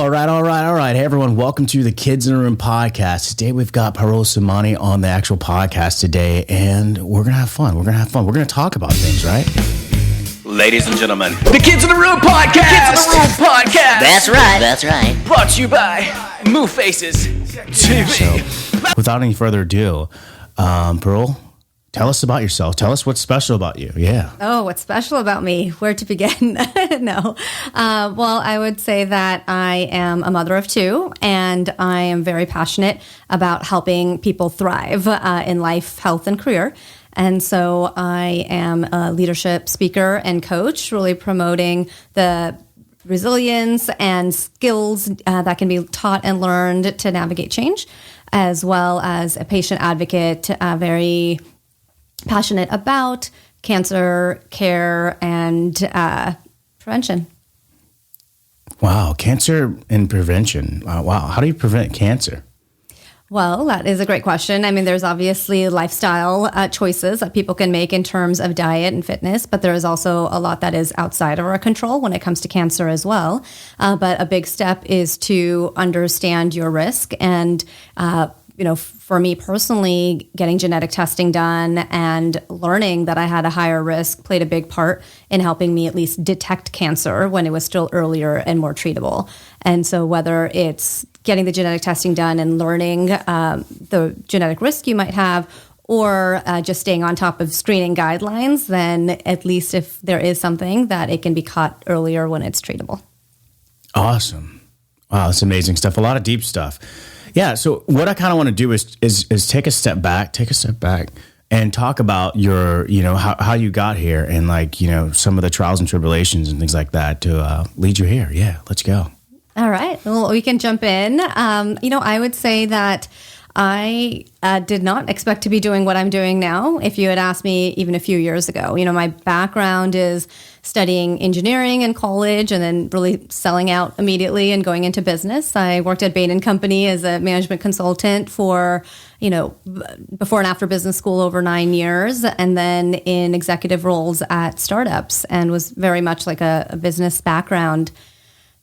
All right. Hey, everyone. Welcome to the Kids in the Room podcast. Today, we've got Parul Somani on the actual podcast today, and we're going to have fun. We're going to talk about things, right? Ladies and gentlemen, the Kids in the Room podcast! Kids in the Room podcast! That's right. Brought to you by Move Faces TV. So, without any further ado, Parul, tell us about yourself. Tell us what's special about you. Yeah. Oh, what's special about me? Where to begin? No. Well, I would say that I am a mother of two, and I am very passionate about helping people thrive in life, health, and career. And so I am a leadership speaker and coach, really promoting the resilience and skills that can be taught and learned to navigate change, as well as a patient advocate, very passionate about cancer care and prevention. Wow. Cancer and prevention. Wow. How do you prevent cancer? Well, that is a great question. I mean, there's obviously lifestyle choices that people can make in terms of diet and fitness, but there is also a lot that is outside of our control when it comes to cancer as well. But a big step is to understand your risk and, for me personally, getting genetic testing done and learning that I had a higher risk played a big part in helping me at least detect cancer when it was still earlier and more treatable. And so whether it's getting the genetic testing done and learning the genetic risk you might have, or just staying on top of screening guidelines, then at least if there is something, that it can be caught earlier when it's treatable. Awesome. Wow, that's amazing stuff. A lot of deep stuff. Yeah. So what I kind of want to do is take a step back and talk about your, how you got here and some of the trials and tribulations and things like that to lead you here. Yeah. Let's go. All right. Well, we can jump in. I would say that I did not expect to be doing what I'm doing now if you had asked me even a few years ago. My background is studying engineering in college and then really selling out immediately and going into business. I worked at Bain & Company as a management consultant for, before and after business school over 9 years, and then in executive roles at startups, and was very much like a business background.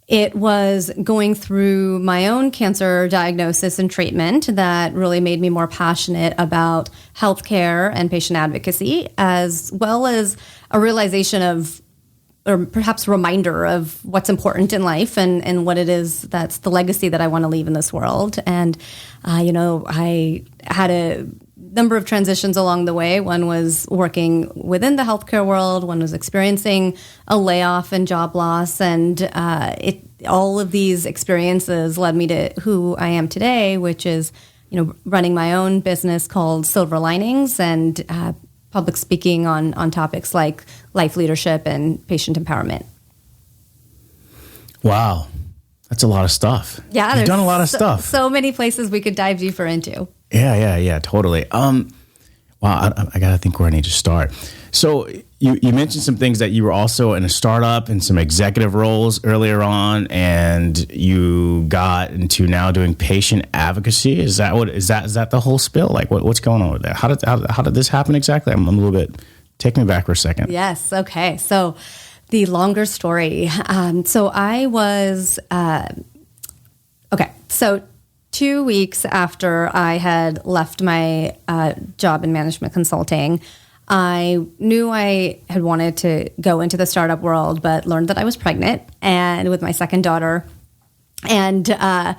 It was going through my own cancer diagnosis and treatment that really made me more passionate about healthcare and patient advocacy, as well as a realization of, or perhaps reminder of what's important in life and what it is that's the legacy that I want to leave in this world. And, I had a number of transitions along the way. One was working within the healthcare world. One was experiencing a layoff and job loss. And all of these experiences led me to who I am today, which is, running my own business called Silver Linings and public speaking on topics like life leadership and patient empowerment. Wow. That's a lot of stuff. Yeah. You've done a lot of stuff. So many places we could dive deeper into. Yeah, totally. Wow, I got to think where I need to start. So you mentioned some things that you were also in a startup and some executive roles earlier on, and you got into now doing patient advocacy. Is that the whole spill? Like what's going on with that? How did this happen exactly? I'm a little bit, take me back for a second. Yes. Okay. So the longer story. So I was, So 2 weeks after I had left my job in management consulting, I knew I had wanted to go into the startup world, but learned that I was pregnant and with my second daughter. And, didn't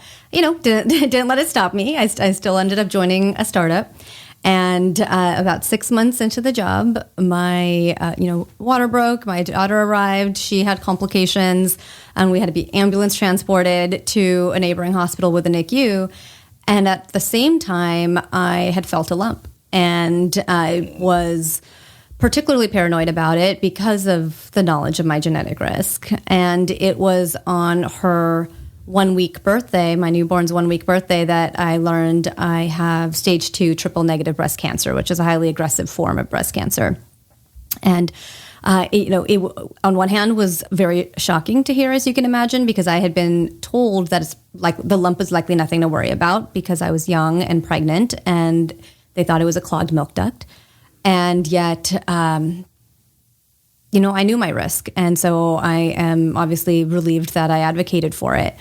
let it stop me. I still ended up joining a startup. And about 6 months into the job, my, water broke, my daughter arrived, she had complications, and we had to be ambulance transported to a neighboring hospital with a NICU. And at the same time, I had felt a lump. And I was particularly paranoid about it because of the knowledge of my genetic risk. And it was on her 1 week birthday, my newborn's 1 week birthday, that I learned I have stage 2 triple negative breast cancer, which is a highly aggressive form of breast cancer. And, it on one hand was very shocking to hear, as you can imagine, because I had been told that it's like the lump is likely nothing to worry about because I was young and pregnant and they thought it was a clogged milk duct. And yet, I knew my risk. And so I am obviously relieved that I advocated for it.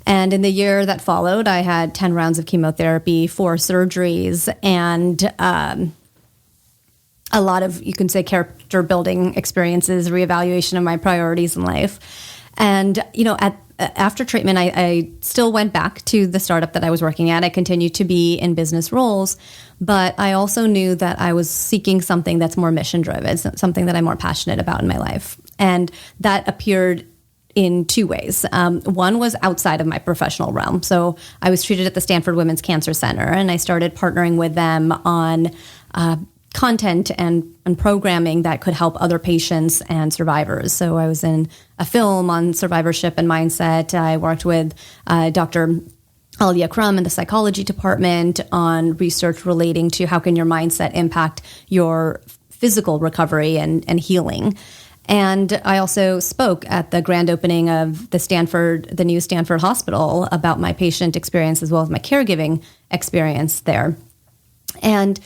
And in the year that followed, I had 10 rounds of chemotherapy, 4 surgeries, and a lot of, you can say, character building experiences, reevaluation of my priorities in life. And, after treatment, I still went back to the startup that I was working at. I continued to be in business roles, but I also knew that I was seeking something that's more mission driven, something that I'm more passionate about in my life. And that appeared in 2 ways. One was outside of my professional realm. So I was treated at the Stanford Women's Cancer Center, and I started partnering with them on content and programming that could help other patients and survivors. So I was in a film on survivorship and mindset. I worked with Dr. Alia Crum in the psychology department on research relating to how can your mindset impact your physical recovery and healing. And I also spoke at the grand opening of the new Stanford Hospital about my patient experience as well as my caregiving experience there. And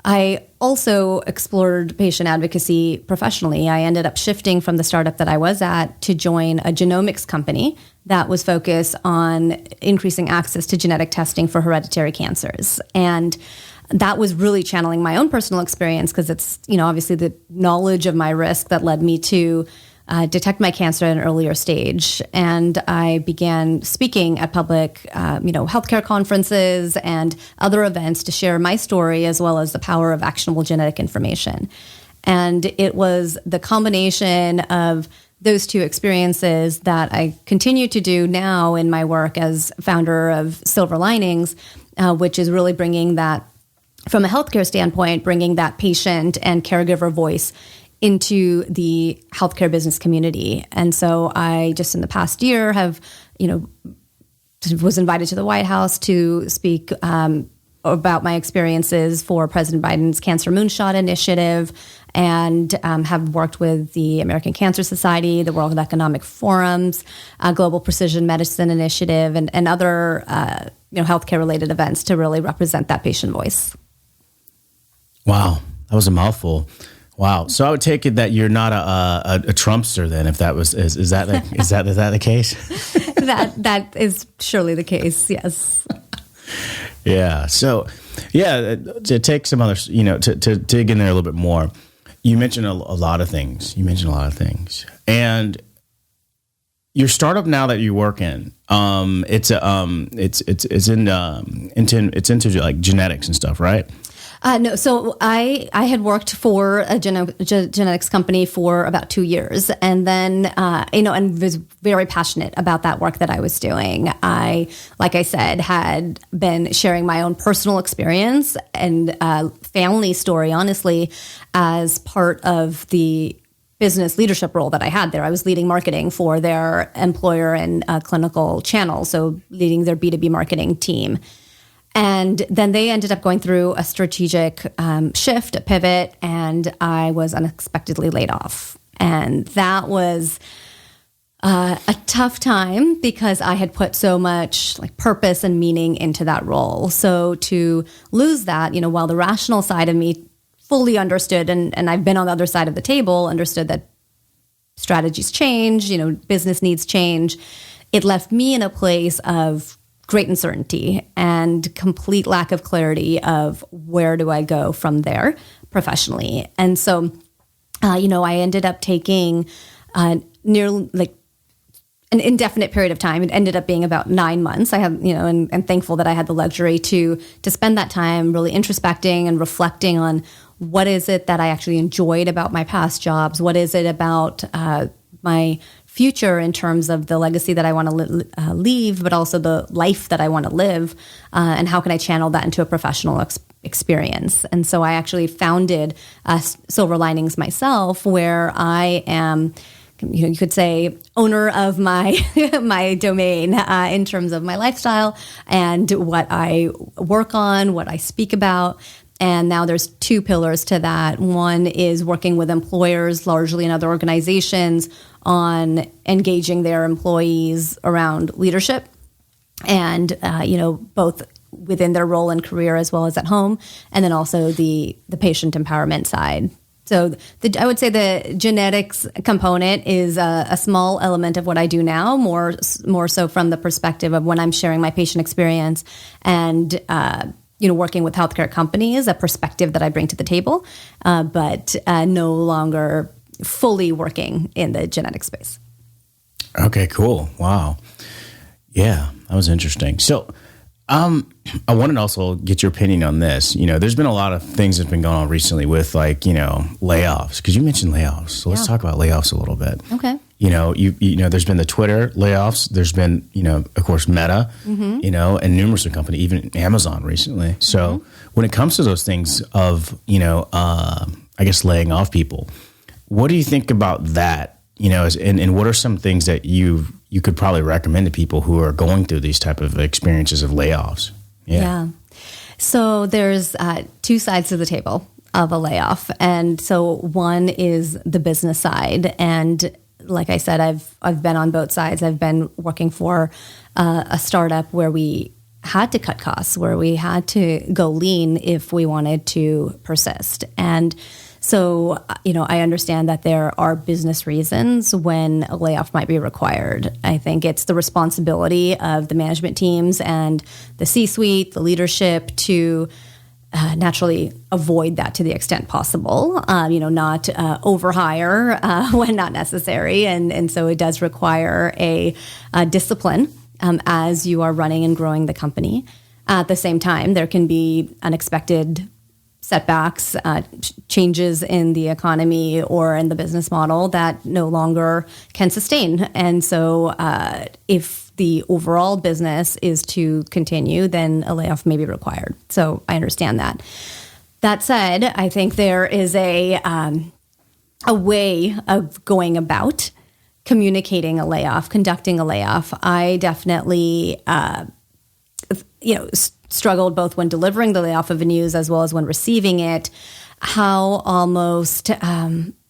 I also explored patient advocacy professionally. I ended up shifting from the startup that I was at to join a genomics company that was focused on increasing access to genetic testing for hereditary cancers. And that was really channeling my own personal experience because it's, obviously the knowledge of my risk that led me to detect my cancer at an earlier stage. And I began speaking at public, healthcare conferences and other events to share my story as well as the power of actionable genetic information. And it was the combination of those 2 experiences that I continue to do now in my work as founder of Silver Linings, which is really bringing that, from a healthcare standpoint, bringing that patient and caregiver voice into the healthcare business community. And so I just in the past year have, was invited to the White House to speak about my experiences for President Biden's Cancer Moonshot Initiative, and have worked with the American Cancer Society, the World Economic Forum's Global Precision Medicine Initiative, and other healthcare-related events to really represent that patient voice. Wow, that was a mouthful. Wow. So I would take it that you're not a Trumpster then, if that was is that the case? that is surely the case. Yes. Yeah. So, to take some other, to dig in there a little bit more. You mentioned a lot of things. And your startup now that you work in, it's into like genetics and stuff, right? No, so I had worked for a genetics company for about 2 years, and then and was very passionate about that work that I was doing. I, like I said, had been sharing my own personal experience and family story, honestly, as part of the business leadership role that I had there. I was leading marketing for their employer and clinical channel, so leading their B2B marketing team. And then they ended up going through a strategic shift, a pivot, and I was unexpectedly laid off. And that was a tough time because I had put so much purpose and meaning into that role. So to lose that, while the rational side of me fully understood, and I've been on the other side of the table, understood that strategies change, business needs change, it left me in a place of great uncertainty and complete lack of clarity of where do I go from there professionally. And so, I ended up taking nearly an indefinite period of time. It ended up being about 9 months. I have, and thankful that I had the luxury to spend that time really introspecting and reflecting on what is it that I actually enjoyed about my past jobs? What is it about my future in terms of the legacy that I want to leave, but also the life that I want to live, and how can I channel that into a professional experience? And so I actually founded Silver Linings myself, where I am, you could say, owner of my my domain in terms of my lifestyle and what I work on, what I speak about. And now there's 2 pillars to that. One is working with employers, largely in other organizations, on engaging their employees around leadership and, both within their role and career as well as at home. And then also the patient empowerment side. So I would say the genetics component is a small element of what I do now, more so from the perspective of when I'm sharing my patient experience and working with healthcare companies, a perspective that I bring to the table, but no longer fully working in the genetic space. Okay, cool. Wow. Yeah, that was interesting. So I wanted to also get your opinion on this. There's been a lot of things that have been going on recently with layoffs, because you mentioned layoffs. So let's talk about layoffs a little bit. Okay. There's been the Twitter layoffs. There's been, of course, Meta, and numerous of companies, even Amazon recently. So when it comes to those things of, I guess laying off people, what do you think about that? And what are some things that you could probably recommend to people who are going through these type of experiences of layoffs? Yeah. So there's two sides to the table of a layoff. And so one is the business side. And like I said, I've been on both sides. I've been working for a startup where we had to cut costs, where we had to go lean if we wanted to persist. And so, I understand that there are business reasons when a layoff might be required. I think it's the responsibility of the management teams and the C-suite, the leadership to naturally avoid that to the extent possible, not overhire when not necessary. And so it does require a discipline as you are running and growing the company. At the same time, there can be unexpected setbacks, changes in the economy or in the business model that no longer can sustain. And so if the overall business is to continue, then a layoff may be required. So I understand that. That said, I think there is a way of going about communicating a layoff, conducting a layoff. I definitely, struggled both when delivering the layoff of the news as well as when receiving it, how almost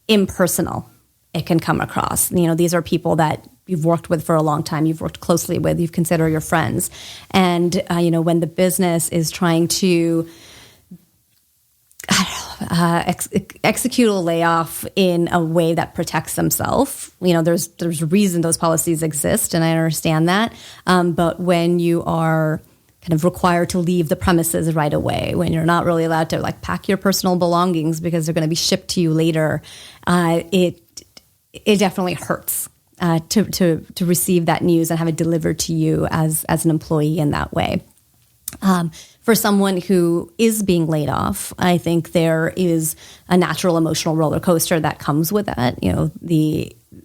impersonal it can come across. These are people that you've worked with for a long time, you've worked closely with, you've considered your friends. And, when the business is trying to execute a layoff in a way that protects themselves, there's a reason those policies exist, and I understand that. But when you are kind of required to leave the premises right away, when you're not really allowed to pack your personal belongings because they're going to be shipped to you later, it definitely hurts to receive that news and have it delivered to you as an employee in that way. For someone who is being laid off, I think there is a natural emotional roller coaster that comes with that.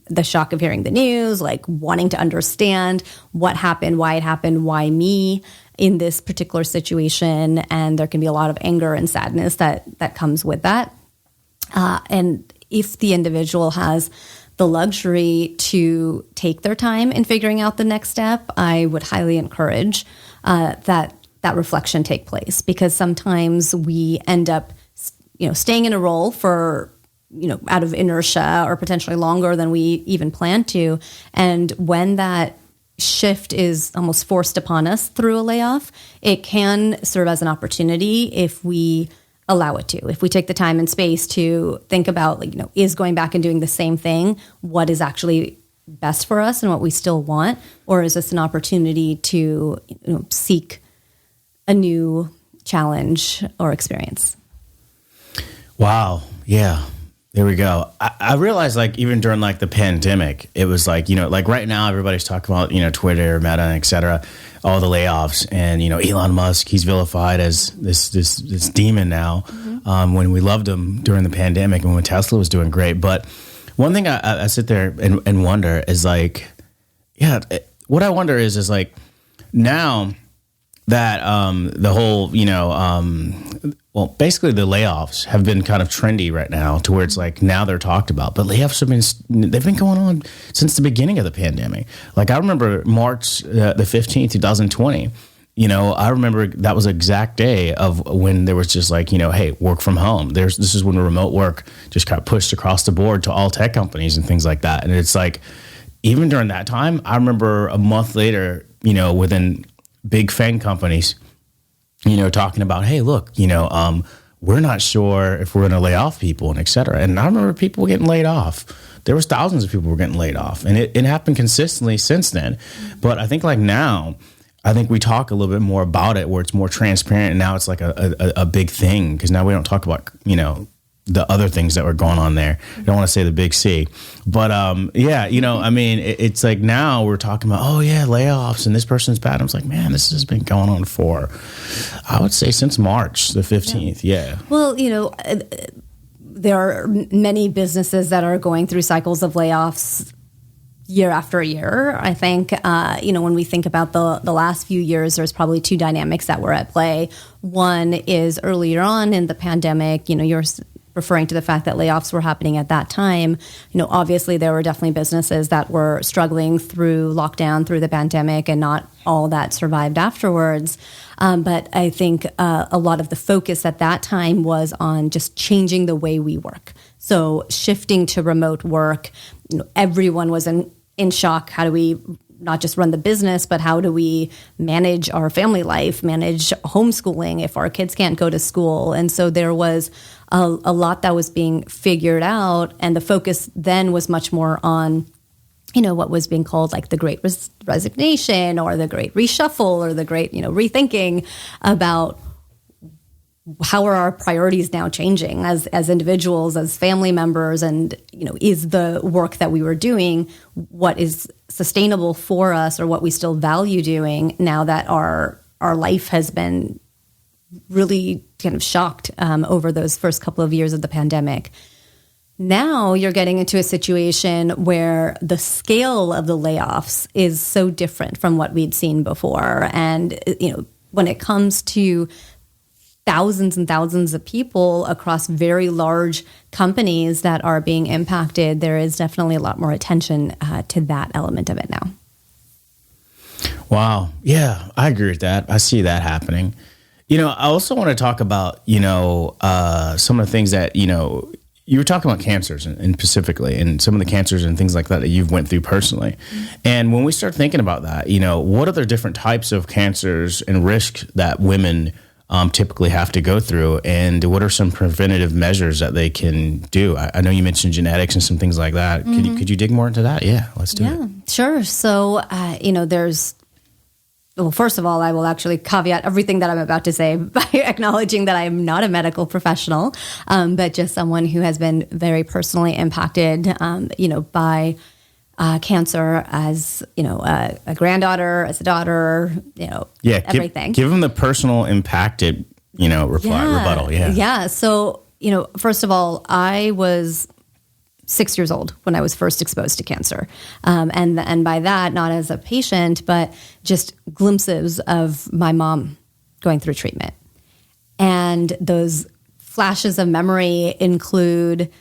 The shock of hearing the news, wanting to understand what happened, why me in this particular situation. And there can be a lot of anger and sadness that comes with that. And if the individual has the luxury to take their time in figuring out the next step, I would highly encourage that reflection take place, because sometimes we end up, staying in a role for, out of inertia or potentially longer than we even planned to. And when that shift is almost forced upon us through a layoff, it can serve as an opportunity if we allow it to. If we take the time and space to think about, is going back and doing the same thing what is actually best for us and what we still want? Or is this an opportunity to seek a new challenge or experience? Wow. Yeah. There we go. I realized even during the pandemic, it was right now everybody's talking about, Twitter, Meta, et cetera, all the layoffs, and, Elon Musk, he's vilified as this demon now, when we loved him during the pandemic and when Tesla was doing great. But one thing I sit there and wonder is what I wonder is now that the whole, basically the layoffs have been kind of trendy right now to where it's now they're talked about. But layoffs they've been going on since the beginning of the pandemic. I remember March the 15th, 2020. I remember that was the exact day of when there was just hey, work from home. This is when remote work just got pushed across the board to all tech companies and things like that. And it's even during that time, I remember a month later, within big FANG companies, talking about, hey, look, we're not sure if we're going to lay off people and et cetera. And I remember people getting laid off. There was thousands of people who were getting laid off, and it happened consistently since then. But I think like now, I think we talk a little bit more about it where it's more transparent, and now it's like a big thing because now we don't talk about, you know, the other things that were going on there. I don't want to say the big C, but yeah, you know, I mean, it's like now we're talking about, oh yeah, layoffs and this person's bad. I was like, man, this has been going on for, I would say since March the 15th. Yeah. Well, you know, there are many businesses that are going through cycles of layoffs year after year. I think, you know, when we think about the last few years, there's probably two dynamics that were at play. One is earlier on in the pandemic, you know, you're referring to the fact that layoffs were happening at that time. You know, obviously there were definitely businesses that were struggling through lockdown, through the pandemic, and not all that survived afterwards. But I think a lot of the focus at that time was on just changing the way we work. So shifting to remote work, you know, everyone was in shock. How do we not just run the business, but how do we manage our family life, manage homeschooling if our kids can't go to school? And so there was a lot that was being figured out. And the focus then was much more on, you know, what was being called like the great resignation or the great reshuffle or the great, you know, rethinking about how are our priorities now changing as individuals, as family members, and, you know, is the work that we were doing what is sustainable for us or what we still value doing now that our life has been really kind of shocked over those first couple of years of the pandemic. Now you're getting into a situation where the scale of the layoffs is so different from what we'd seen before. And, you know, when it comes to thousands and thousands of people across very large companies that are being impacted, there is definitely a lot more attention to that element of it now. Wow. Yeah, I agree with that. I see that happening. You know, I also want to talk about, you know, some of the things that, you know, you were talking about cancers and specifically and some of the cancers and things like that you've went through personally. Mm-hmm. And when we start thinking about that, you know, what are the different types of cancers and risks that women typically have to go through, and what are some preventative measures that they can do? I know you mentioned genetics and some things like that. Mm-hmm. Could you dig more into that? Yeah, let's do it. Sure. So, you know, well, first of all, I will actually caveat everything that I'm about to say by acknowledging that I am not a medical professional, but just someone who has been very personally impacted, you know, by cancer as, you know, a granddaughter, as a daughter, you know, everything. Give them the personal impacted, you know, rebuttal. Yeah. Yeah. So, you know, first of all, I was 6 years old when I was first exposed to cancer. And by that, not as a patient, but just glimpses of my mom going through treatment. And those flashes of memory include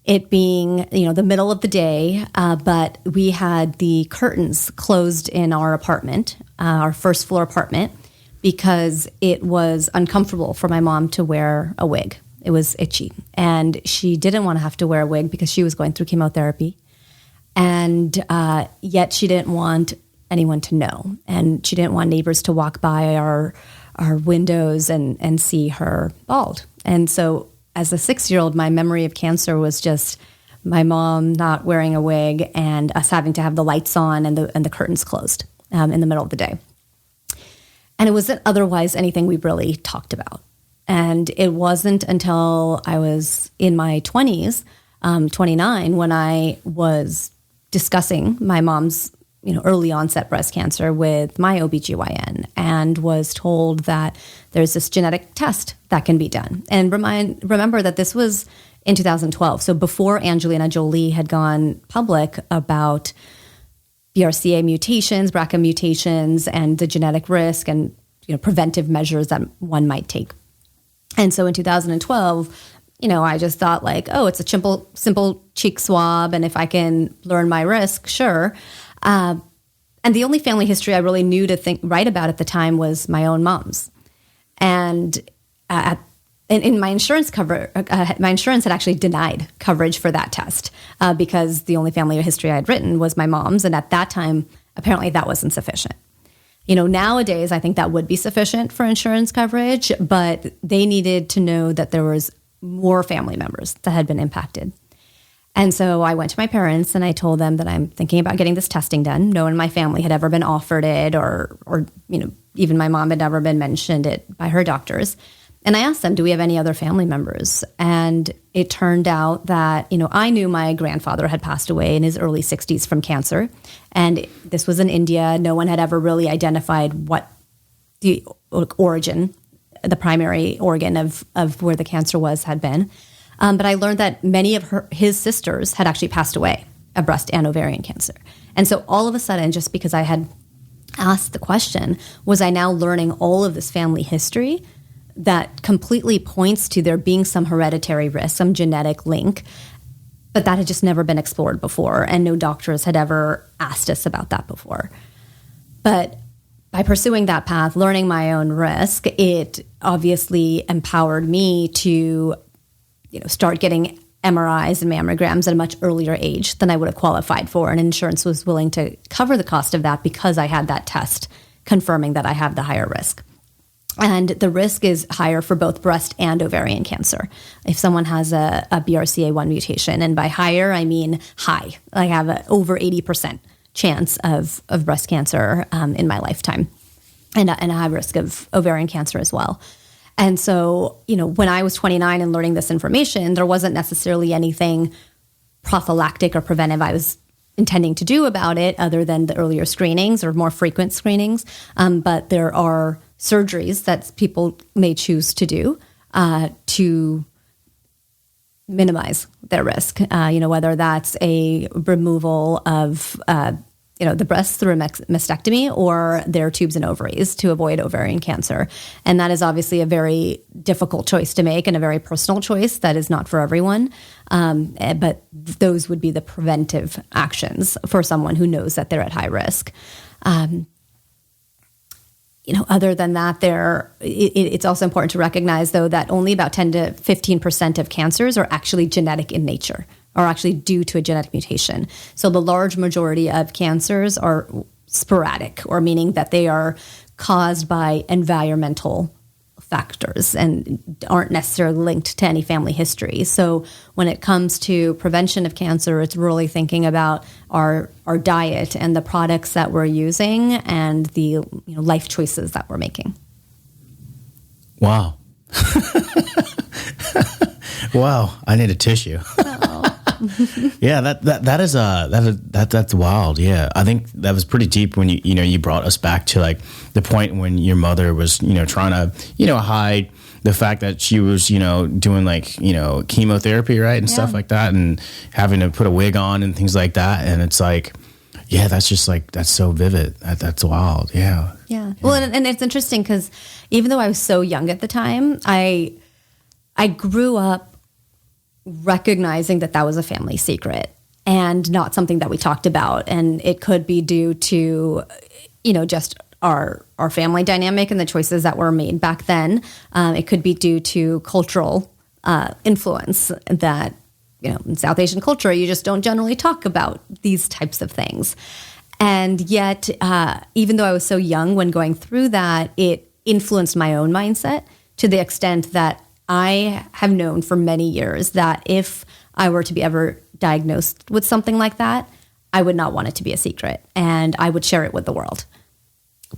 it being, you know, the middle of the day, but we had the curtains closed in our apartment, our first floor apartment, because it was uncomfortable for my mom to wear a wig. It was itchy. And she didn't want to have to wear a wig because she was going through chemotherapy. And yet she didn't want anyone to know. And she didn't want neighbors to walk by our windows and see her bald. And so as a 6-year-old, my memory of cancer was just my mom not wearing a wig and us having to have the lights on and the curtains closed in the middle of the day. And it wasn't otherwise anything we really talked about. And it wasn't until I was in my 20s, 29, when I was discussing my mom's, you know, early onset breast cancer with my OBGYN and was told that there's this genetic test that can be done. And remember that this was in 2012. So before Angelina Jolie had gone public about BRCA mutations, BRCA mutations, and the genetic risk and, you know, preventive measures that one might take. And so in 2012, you know, I just thought like, oh, it's a simple cheek swab. And if I can learn my risk, sure. And the only family history I really knew to write about at the time was my own mom's. And in my insurance my insurance had actually denied coverage for that test because the only family history I had written was my mom's. And at that time, apparently that wasn't sufficient. Nowadays, I think that would be sufficient for insurance coverage, but they needed to know that there was more family members that had been impacted. And so I went to my parents and I told them that I'm thinking about getting this testing done. No one in my family had ever been offered it or even my mom had never been mentioned it by her doctors. And I asked them, do we have any other family members? And it turned out that, I knew my grandfather had passed away in his early 60s from cancer. And this was in India. No one had ever really identified what the origin, the primary organ of where the cancer had been. But I learned that many of his sisters had actually passed away of breast and ovarian cancer. And so all of a sudden, just because I had asked the question, was I now learning all of this family history that completely points to there being some hereditary risk, some genetic link, but that had just never been explored before, and no doctors had ever asked us about that before. But by pursuing that path, learning my own risk, it obviously empowered me to start getting MRIs and mammograms at a much earlier age than I would have qualified for. And insurance was willing to cover the cost of that because I had that test confirming that I have the higher risk. And the risk is higher for both breast and ovarian cancer. If someone has a BRCA1 mutation, and by higher, I mean high. I have an over 80% chance of breast cancer in my lifetime, and a high risk of ovarian cancer as well. And so, when I was 29 and learning this information, there wasn't necessarily anything prophylactic or preventive I was intending to do about it other than the earlier screenings or more frequent screenings. But there are surgeries that people may choose to do to minimize their risk, whether that's a removal of the breasts through a mastectomy or their tubes and ovaries to avoid ovarian cancer. And that is obviously a very difficult choice to make and a very personal choice that is not for everyone. But those would be the preventive actions for someone who knows that they're at high risk. Other than that, it's also important to recognize, though, that only about 10 to 15% of cancers are actually genetic in nature, or actually due to a genetic mutation. So the large majority of cancers are sporadic, or meaning that they are caused by environmental factors and aren't necessarily linked to any family history. So when it comes to prevention of cancer, it's really thinking about our diet and the products that we're using and the life choices that we're making. Wow. Wow, I need a tissue. Yeah, that's wild. Yeah, I think that was pretty deep when you brought us back to like the point when your mother was trying to hide the fact that she was doing like chemotherapy, right, and stuff like that, and having to put a wig on and things like that, and it's like, yeah, that's just like, that's so vivid. That's wild. Yeah. Well, and it's interesting because even though I was so young at the time, I grew up recognizing that was a family secret and not something that we talked about. And it could be due to, just our family dynamic and the choices that were made back then. It could be due to cultural influence that, in South Asian culture, you just don't generally talk about these types of things. And yet, even though I was so young when going through that, it influenced my own mindset to the extent that I have known for many years that if I were to be ever diagnosed with something like that, I would not want it to be a secret, and I would share it with the world.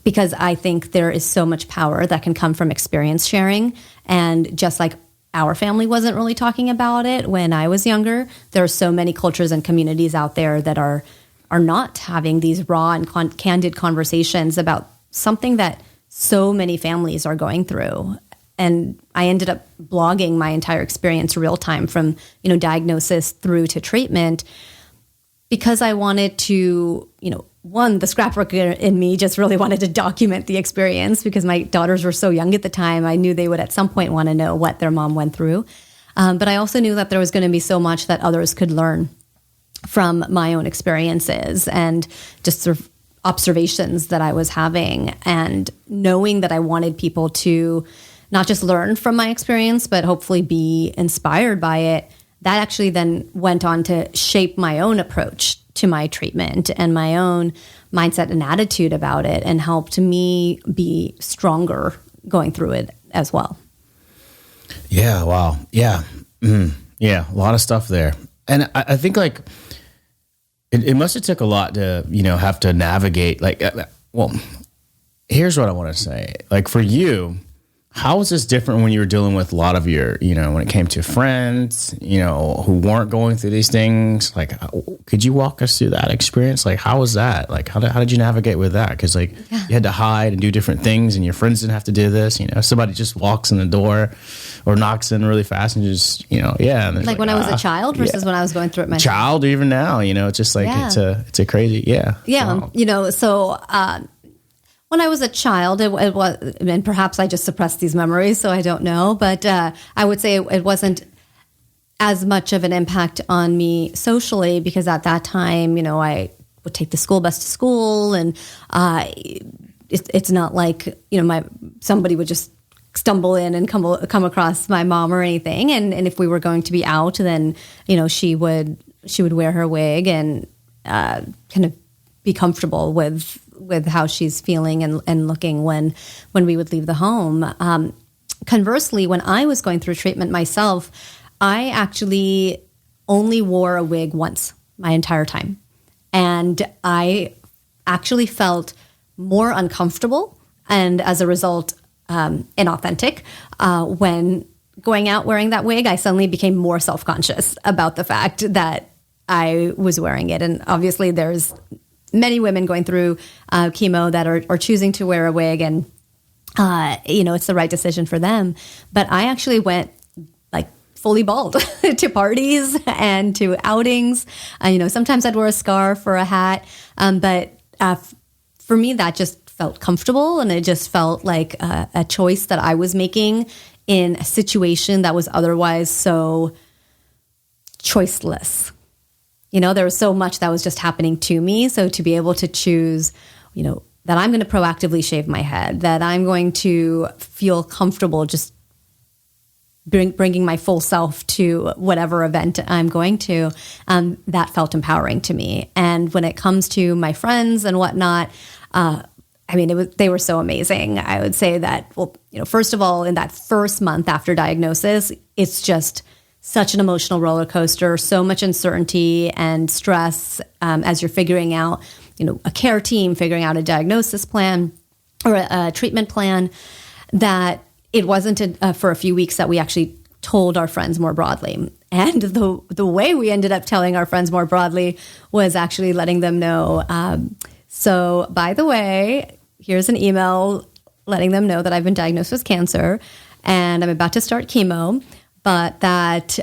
Because I think there is so much power that can come from experience sharing. And just like our family wasn't really talking about it when I was younger, there are so many cultures and communities out there that are not having these raw and candid conversations about something that so many families are going through. And I ended up blogging my entire experience real time from, diagnosis through to treatment, because I wanted to, the scrapbooker in me just really wanted to document the experience, because my daughters were so young at the time. I knew they would at some point want to know what their mom went through. But I also knew that there was going to be so much that others could learn from my own experiences and just sort of observations that I was having, and knowing that I wanted people to not just learn from my experience, but hopefully be inspired by it. That actually then went on to shape my own approach to my treatment and my own mindset and attitude about it, and helped me be stronger going through it as well. Yeah. Wow. Yeah. Yeah. A lot of stuff there. And I think like it must have took a lot to, have to navigate well, here's what I want to say. Like for you, how was this different when you were dealing with a lot of your, when it came to friends, who weren't going through these things? Like, could you walk us through that experience? Like, how was that? Like, how did you navigate with that? Because you had to hide and do different things, and your friends didn't have to do this. Somebody just walks in the door or knocks in really fast and just, And like when I was a child versus when I was going through it myself. Child, or even now, it's just like it's a crazy, Yeah, so. When I was a child, it was, and perhaps I just suppressed these memories, so I don't know. But I would say it wasn't as much of an impact on me socially, because at that time, I would take the school bus to school, and it's not like somebody would just stumble in and come across my mom or anything. And if we were going to be out, then she would wear her wig and kind of be comfortable with how she's feeling and looking when we would leave the home. Conversely, when I was going through treatment myself, I actually only wore a wig once my entire time. And I actually felt more uncomfortable and as a result, inauthentic. When going out wearing that wig, I suddenly became more self-conscious about the fact that I was wearing it. And obviously there's many women going through chemo that are choosing to wear a wig, and it's the right decision for them. But I actually went like fully bald to parties and to outings. Sometimes I'd wear a scarf or a hat, but for me that just felt comfortable, and it just felt like a choice that I was making in a situation that was otherwise so choiceless. There was so much that was just happening to me. So to be able to choose, that I'm going to proactively shave my head, that I'm going to feel comfortable just bringing my full self to whatever event I'm going to, that felt empowering to me. And when it comes to my friends and whatnot, they were so amazing. I would say that, first of all, in that first month after diagnosis, it's just such an emotional roller coaster, so much uncertainty and stress as you're figuring out, a care team, figuring out a diagnosis plan or a treatment plan, that it wasn't for a few weeks that we actually told our friends more broadly. And the way we ended up telling our friends more broadly was actually letting them know, so by the way, here's an email letting them know that I've been diagnosed with cancer and I'm about to start chemo, but that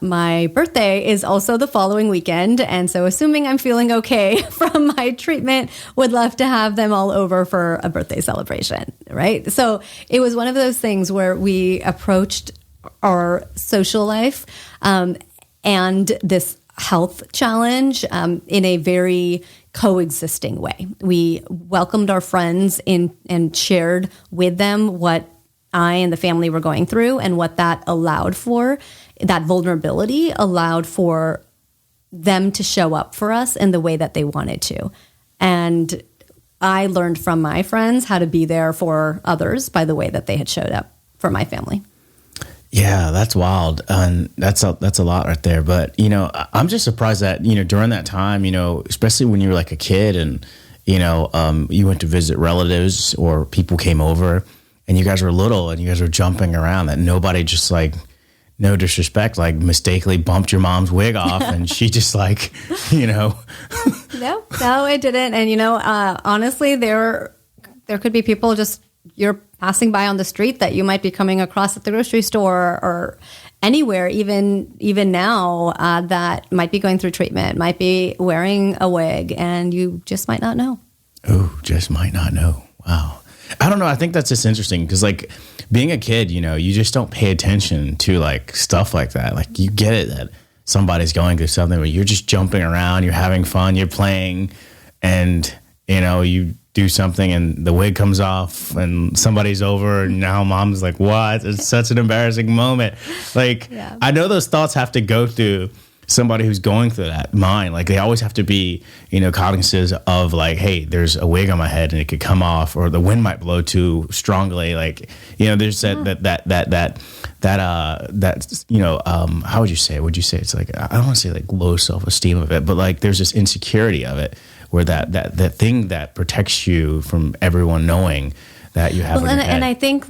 my birthday is also the following weekend. And so assuming I'm feeling okay from my treatment, would love to have them all over for a birthday celebration, right? So it was one of those things where we approached our social life and this health challenge in a very coexisting way. We welcomed our friends in and shared with them what I and the family were going through, and what that allowed for, that vulnerability allowed for them to show up for us in the way that they wanted to. And I learned from my friends how to be there for others by the way that they had showed up for my family. Yeah, that's wild. And that's a lot right there. But, I'm just surprised that, during that time, especially when you were like a kid and, you went to visit relatives or people came over, and you guys were little and you guys were jumping around, that nobody just like, no disrespect, like mistakenly bumped your mom's wig off and she just like, No, it didn't. And, honestly, there could be people just, you're passing by on the street that you might be coming across at the grocery store or anywhere, even now, that might be going through treatment, might be wearing a wig, and you just might not know. Oh, just might not know. Wow. I don't know. I think that's just interesting because, like, being a kid, you just don't pay attention to like stuff like that. Like, you get it that somebody's going through something where you're just jumping around, you're having fun, you're playing, and you do something and the wig comes off and somebody's over, and now mom's like, "What?" It's such an embarrassing moment. Like, yeah. I know those thoughts have to go through somebody who's going through that mind, like they always have to be, cognizant of like, hey, there's a wig on my head and it could come off, or the wind might blow too strongly. Like, there's how would you say it? Would you say it's like, I don't want to say like low self-esteem of it, but like there's this insecurity of it where that thing that protects you from everyone knowing that you have. And I think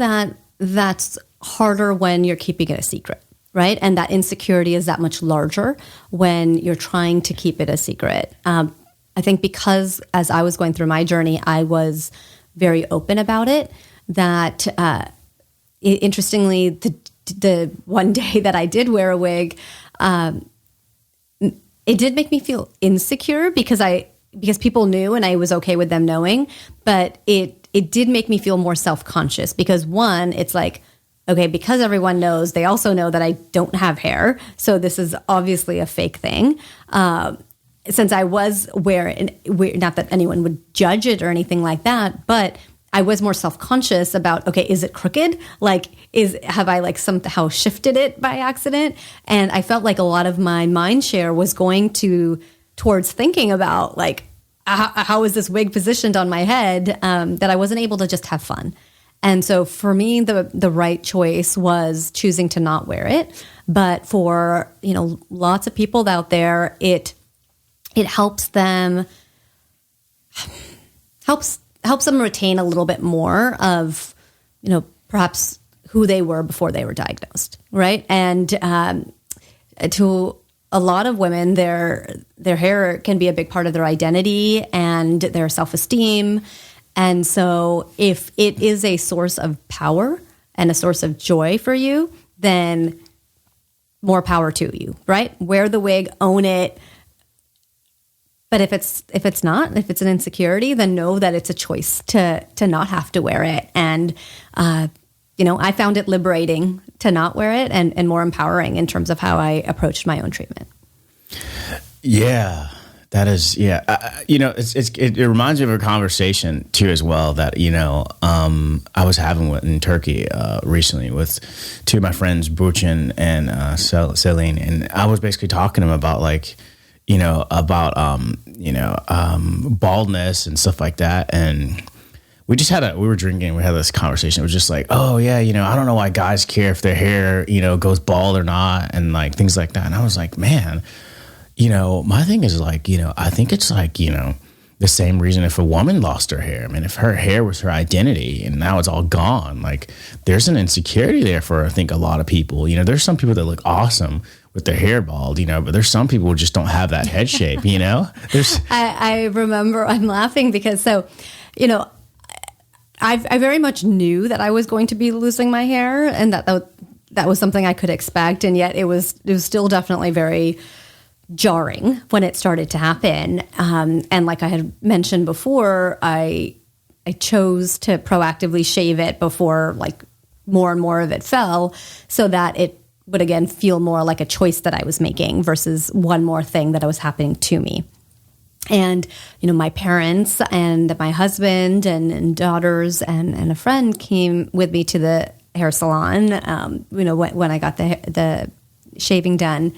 that's harder when you're keeping it a secret. Right. And that insecurity is that much larger when you're trying to keep it a secret. I think because as I was going through my journey, I was very open about it, that interestingly, the one day that I did wear a wig, it did make me feel insecure because people knew and I was okay with them knowing. But it did make me feel more self-conscious because, one, it's like, okay, because everyone knows, they also know that I don't have hair. So this is obviously a fake thing. Since I was wearing, not that anyone would judge it or anything like that, but I was more self-conscious about, okay, is it crooked? Like, have I like somehow shifted it by accident? And I felt like a lot of my mind share was going towards thinking about like, how is this wig positioned on my head, that I wasn't able to just have fun. And so for me, the right choice was choosing to not wear it. But for, lots of people out there, it helps them retain a little bit more of, perhaps who they were before they were diagnosed, right? And to a lot of women, their hair can be a big part of their identity and their self-esteem. And so if it is a source of power and a source of joy for you, then more power to you, right? Wear the wig, own it. But if it's not, if it's an insecurity, then know that it's a choice to not have to wear it. And, I found it liberating to not wear it and more empowering in terms of how I approached my own treatment. Yeah. That is, yeah. It reminds me of a conversation too, as well, that I was having in Turkey recently with two of my friends, Burçin and Celine, and I was basically talking to them about like, baldness and stuff like that, and we were drinking, we had this conversation. It was just like, oh yeah, I don't know why guys care if their hair goes bald or not, and like things like that. And I was like, man. My thing is like, I think it's like, the same reason if a woman lost her hair. I mean, if her hair was her identity and now it's all gone, like there's an insecurity there for, I think, a lot of people. There's some people that look awesome with their hair bald, but there's some people who just don't have that head shape, I remember, I'm laughing because I very much knew that I was going to be losing my hair and that was something I could expect. And yet it was still definitely very jarring when it started to happen. And like I had mentioned before, I chose to proactively shave it before like more and more of it fell so that it would again feel more like a choice that I was making versus one more thing that was happening to me. And, my parents and my husband and daughters and a friend came with me to the hair salon, when I got the shaving done.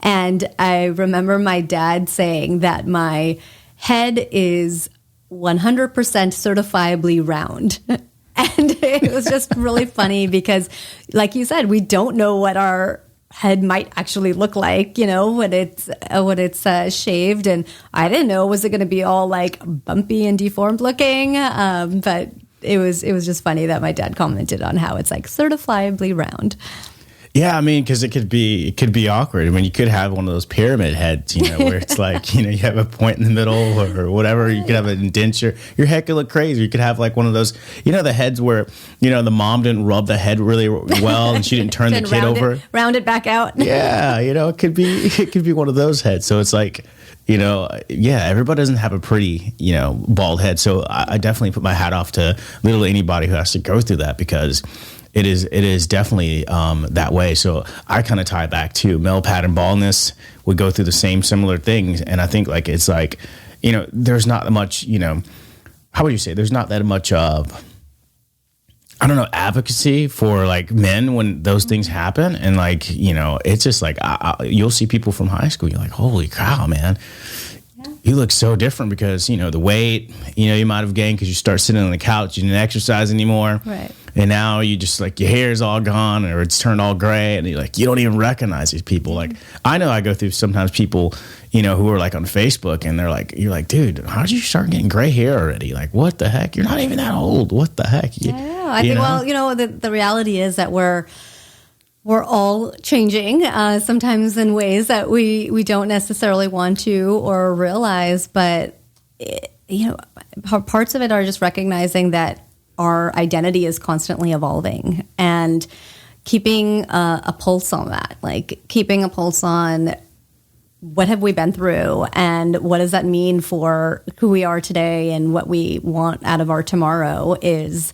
And I remember my dad saying that my head is 100% certifiably round. And it was just really funny because, like you said, we don't know what our head might actually look like, when it's shaved. And I didn't know, was it going to be all like bumpy and deformed looking? But it was just funny that my dad commented on how it's like certifiably round. Yeah, I mean, because it could be awkward. I mean, you could have one of those pyramid heads, where it's like, you have a point in the middle or whatever. You could have an indenture. Your head could look crazy. You could have like one of those, the heads where, the mom didn't rub the head really well and she didn't turn the kid over. Round it back out. Yeah, it could be one of those heads. So it's like, everybody doesn't have a pretty, bald head. So I definitely put my hat off to literally anybody who has to go through that because it is definitely that way. So I kind of tie back to male pattern baldness would go through the same similar things. And I think like, it's like, there's not much, how would you say? There's not that much of, I don't know, advocacy for like men when those things happen. And like, you know, it's just like, you'll see people from high school. You're like, holy cow, man. You look so different because, you know, the weight, you know, you might have gained because you start sitting on the couch. You didn't exercise anymore. Right. And now you just like your hair's all gone or it's turned all gray. And you're like, you don't even recognize these people. Like, I know I go through sometimes people, you know, who are like on Facebook and they're like, you're like, dude, how did you start getting gray hair already? Like, what the heck? You're not even that old. What the heck? I know. I think, well, you know, the reality is that we're all changing, sometimes in ways that we don't necessarily want to or realize. But, you know, parts of it are just recognizing that our identity is constantly evolving and keeping a pulse on that, like keeping a pulse on what have we been through and what does that mean for who we are today and what we want out of our tomorrow is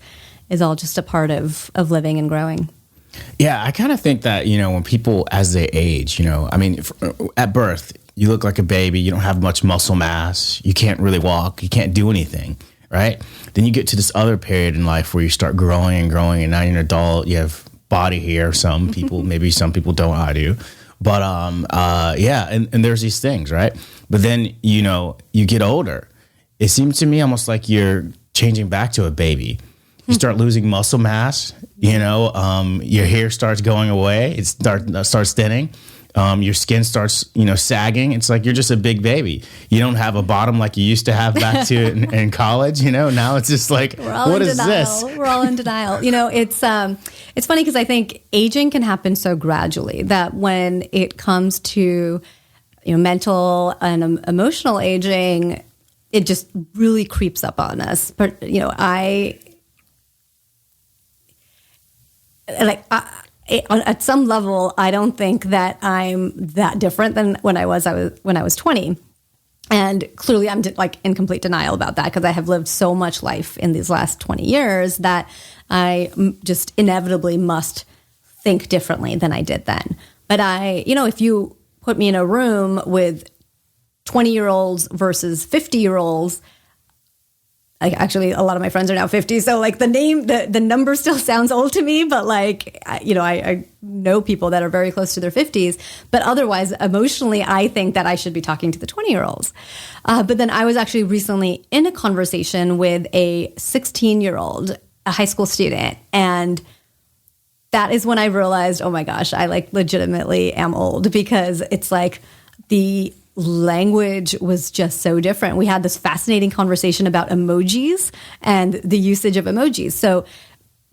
all just a part of living and growing. Yeah, I kind of think that, you know, when people, as they age, you know, I mean, at birth, you look like a baby, you don't have much muscle mass, you can't really walk, you can't do anything, right? Then you get to this other period in life where you start growing and growing, and now you're an adult, you have body hair, some people, maybe some people don't, I do. But, yeah, and there's these things, right? But then, you know, you get older. It seems to me almost like you're changing back to a baby. You start losing muscle mass, you know, your hair starts going away. It starts thinning. Your skin starts, you know, sagging. It's like you're just a big baby. You don't have a bottom like you used to have back to in college, you know. Now it's just like, what is this? We're all in denial. You know, it's funny because I think aging can happen so gradually that when it comes to, you know, mental and emotional aging, it just really creeps up on us. But, you know, at some level, I don't think that I'm that different than when I was 20. And clearly I'm like in complete denial about that because I have lived so much life in these last 20 years that I just inevitably must think differently than I did then. But you know, if you put me in a room with 20-year-olds versus 50-year-olds, like actually a lot of my friends are now 50. So like the number still sounds old to me, but like, you know, I know people that are very close to their 50s, but otherwise emotionally, I think that I should be talking to the 20-year-olds. But then I was actually recently in a conversation with a 16-year-old, a high school student. And that is when I realized, oh my gosh, I like legitimately am old because it's like the language was just so different. We had this fascinating conversation about emojis and the usage of emojis. So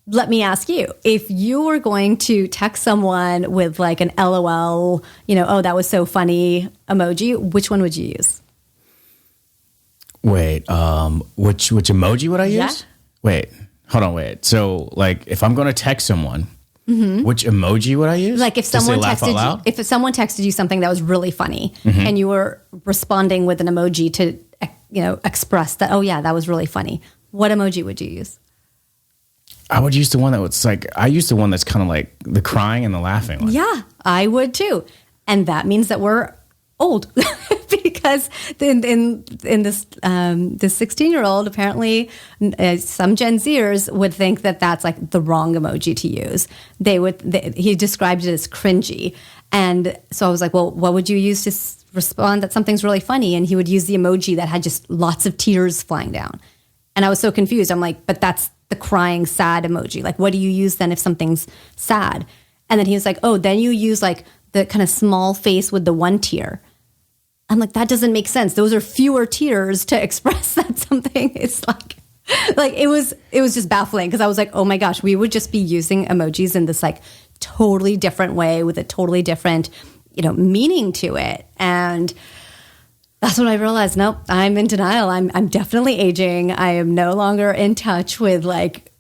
let me ask you, if you were going to text someone with like an LOL, you know, oh, that was so funny emoji, which one would you use? Wait, which emoji would I use? Yeah. Wait, hold on, wait. So like if I'm going to text someone, which emoji would I use? Like if someone texted you something that was really funny and you were responding with an emoji to, you know, express that, oh yeah, that was really funny. What emoji would you use? I would use the one that was like, I use the one that's kind of like the crying and the laughing one. Yeah, I would too. And that means that we're old because in this 16-year-old, apparently some Gen Zers would think that that's like the wrong emoji to use. He described it as cringy. And so I was like, well, what would you use to respond that something's really funny? And he would use the emoji that had just lots of tears flying down. And I was so confused. I'm like, but that's the crying, sad emoji. Like, what do you use then if something's sad? And then he was like, oh, then you use like the kind of small face with the one tear. I'm like, that doesn't make sense. Those are fewer tears to express that something. It's like it was just baffling because I was like, oh my gosh, we would just be using emojis in this like totally different way with a totally different, you know, meaning to it. And that's when I realized, nope, I'm in denial. I'm definitely aging. I am no longer in touch with like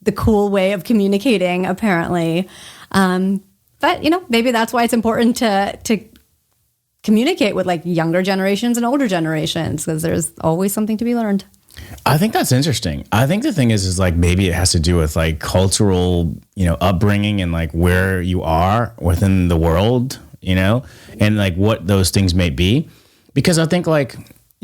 the cool way of communicating, apparently. But you know, maybe that's why it's important to communicate with like younger generations and older generations because there's always something to be learned. I think that's interesting. I think the thing is like maybe it has to do with like cultural, you know, upbringing and like where you are within the world, you know, and like what those things may be. Because I think like,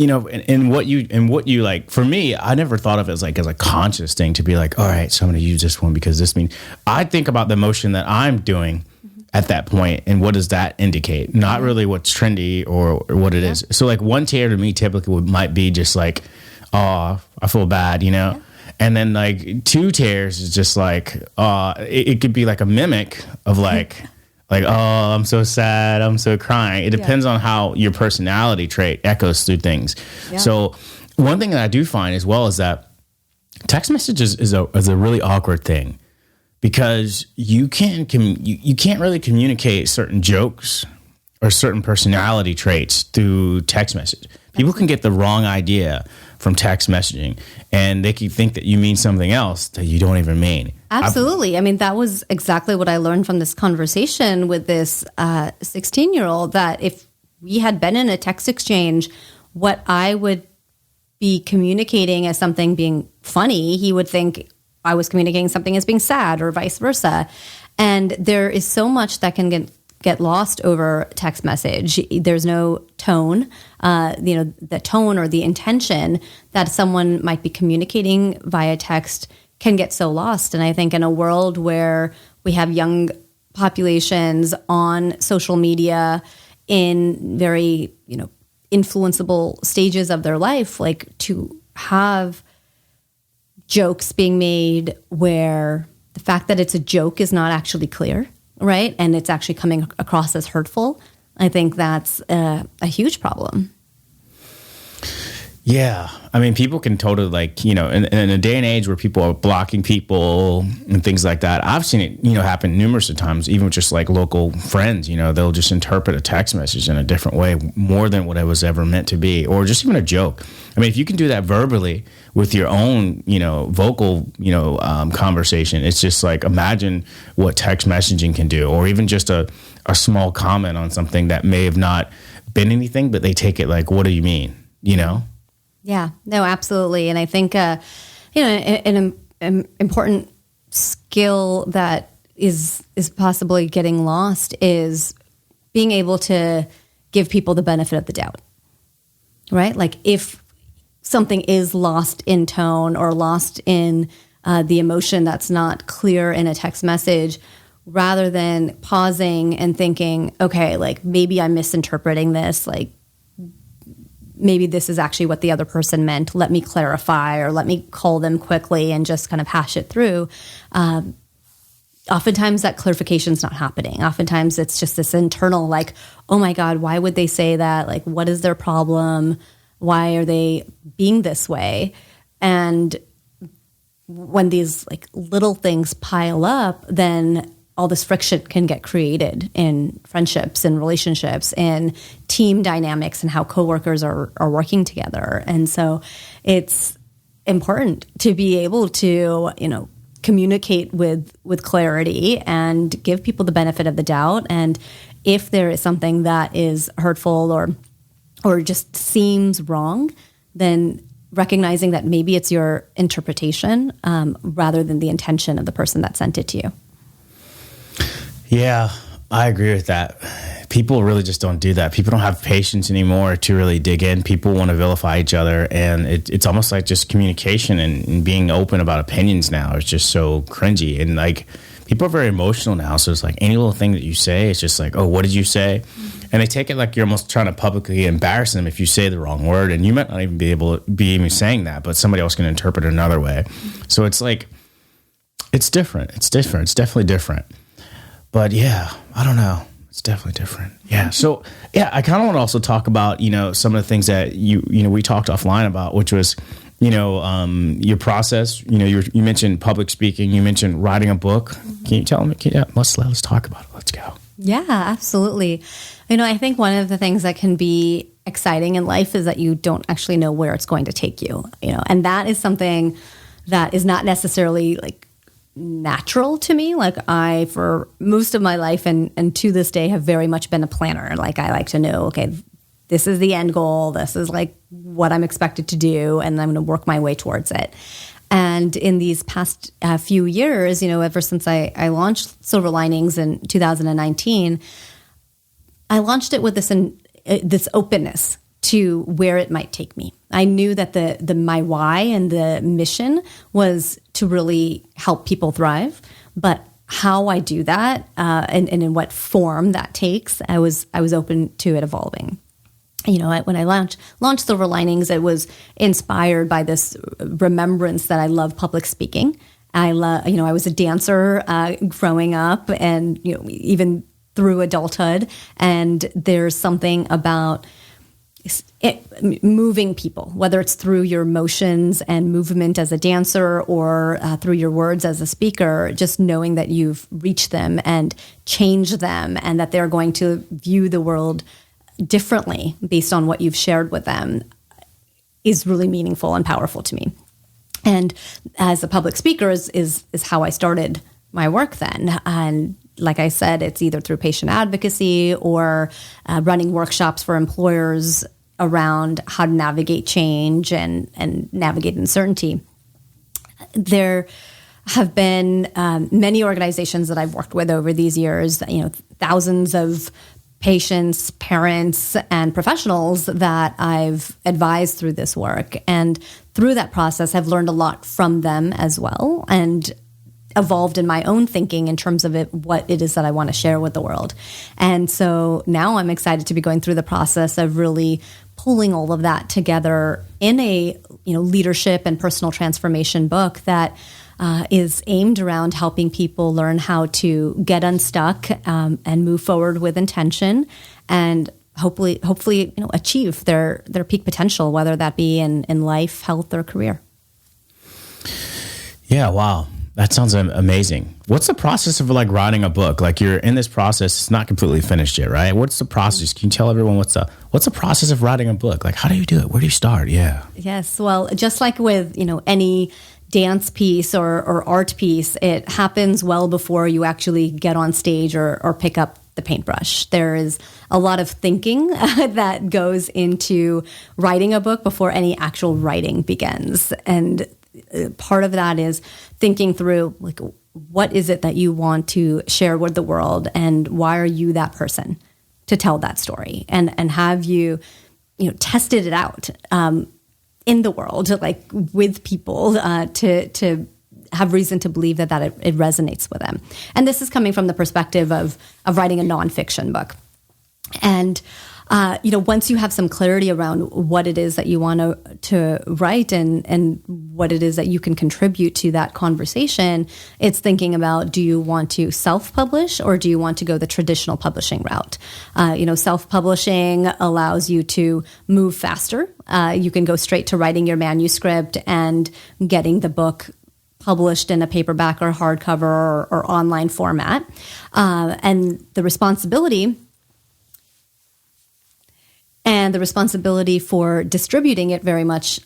and what you like, for me, I never thought of it as a conscious thing to be like, all right, so I'm going to use this one because this means, I think about the motion that I'm doing at that point and what does that indicate, not really what's trendy or what it is. So like one tear to me typically might be just like, oh, I feel bad, and then like two tears is just like, it could be like a mimic of like oh, I'm so sad, I'm so crying. It depends on how your personality trait echoes through things. Yeah. So one thing that I do find as well is that text messages is a really awkward thing, because you can't really communicate certain jokes or certain personality traits through text message. People can get the wrong idea from text messaging, and they can think that you mean something else that you don't even mean. Absolutely. I mean, that was exactly what I learned from this conversation with this 16-year-old, that if we had been in a text exchange, what I would be communicating as something being funny, he would think I was communicating something as being sad, or vice versa. And there is so much that can get lost over text message. There's no tone, the tone or the intention that someone might be communicating via text can get so lost. And I think in a world where we have young populations on social media in very, influenceable stages of their life, like to have jokes being made where the fact that it's a joke is not actually clear, right? And it's actually coming across as hurtful. I think that's a huge problem. Yeah. I mean, people can totally in a day and age where people are blocking people and things like that. I've seen it, happen numerous of times, even with just like local friends, they'll just interpret a text message in a different way, more than what it was ever meant to be, or just even a joke. I mean, if you can do that verbally with your own, vocal, conversation, it's just like, imagine what text messaging can do, or even just a small comment on something that may have not been anything, but they take it like, what do you mean? Yeah, no, absolutely. And I think, an important skill that is possibly getting lost is being able to give people the benefit of the doubt, right? Like if something is lost in tone or lost in the emotion that's not clear in a text message, rather than pausing and thinking, okay, like maybe I'm misinterpreting this, like maybe this is actually what the other person meant. Let me clarify, or let me call them quickly and just kind of hash it through. Oftentimes that clarification is not happening. Oftentimes it's just this internal, like, oh my God, why would they say that? Like, what is their problem? Why are they being this way? And when these like little things pile up, then all this friction can get created in friendships and relationships and team dynamics and how coworkers are working together. And so it's important to be able to, communicate with clarity and give people the benefit of the doubt. And if there is something that is hurtful or just seems wrong, then recognizing that maybe it's your interpretation rather than the intention of the person that sent it to you. Yeah, I agree with that. People really just don't do that. People don't have patience anymore to really dig in. People want to vilify each other, and it's almost like just communication and being open about opinions now is just so cringy. And like people are very emotional now, so it's like any little thing that you say, it's just like, oh, what did you say? Mm-hmm. And they take it like you're almost trying to publicly embarrass them if you say the wrong word, and you might not even be able to be even saying that, but somebody else can interpret it another way. So it's like, it's different. It's different. It's definitely different. But yeah, I don't know. It's definitely different. Yeah. So yeah, I kind of want to also talk about, some of the things that we talked offline about, which was, your process. You mentioned public speaking. You mentioned writing a book. Can you tell me? Let's talk about it. Let's go. Yeah, absolutely. I think one of the things that can be exciting in life is that you don't actually know where it's going to take you, and that is something that is not necessarily like natural to me. Like I, for most of my life and to this day, have very much been a planner. Like I like to know, okay, this is the end goal. This is like what I'm expected to do, and I'm going to work my way towards it. And in these past few years, ever since I launched Silver Linings in 2019, I launched it with this openness to where it might take me. I knew that the my why and the mission was to really help people thrive, but how I do that and in what form that takes, I was open to it evolving. When I launched Silver Linings, it was inspired by this remembrance that I love public speaking. I was a dancer growing up, and even through adulthood. And there's something about moving people, whether it's through your motions and movement as a dancer or through your words as a speaker, just knowing that you've reached them and changed them, and that they're going to view the world differently based on what you've shared with them is really meaningful and powerful to me. And as a public speaker is how I started my work then. And like I said, it's either through patient advocacy or running workshops for employers around how to navigate change and navigate uncertainty. There have been many organizations that I've worked with over these years, thousands of patients, parents, and professionals that I've advised through this work. And through that process, I've learned a lot from them as well, and evolved in my own thinking in terms of what it is that I want to share with the world. And so now I'm excited to be going through the process of really pulling all of that together in a leadership and personal transformation book that is aimed around helping people learn how to get unstuck and move forward with intention, and hopefully achieve their peak potential, whether that be in life, health, or career. Yeah, wow. That sounds amazing. What's the process of writing a book? You're in this process, it's not completely finished yet, right? What's the process? Can you tell everyone what's the process of writing a book? How do you do it? Where do you start? Yeah. Yes. Well, just like with, any dance piece or art piece, it happens well before you actually get on stage or pick up the paintbrush. There is a lot of thinking that goes into writing a book before any actual writing begins. And part of that is thinking through, what is it that you want to share with the world, and why are you that person to tell that story? And have you tested it out in the world, with people, to have reason to believe that it resonates with them. And this is coming from the perspective of writing a nonfiction book. And once you have some clarity around what it is that you want to write and what it is that you can contribute to that conversation, it's thinking about, do you want to self-publish or do you want to go the traditional publishing route? Self-publishing allows you to move faster. You can go straight to writing your manuscript and getting the book published in a paperback or hardcover or online format. And the responsibility for distributing it very much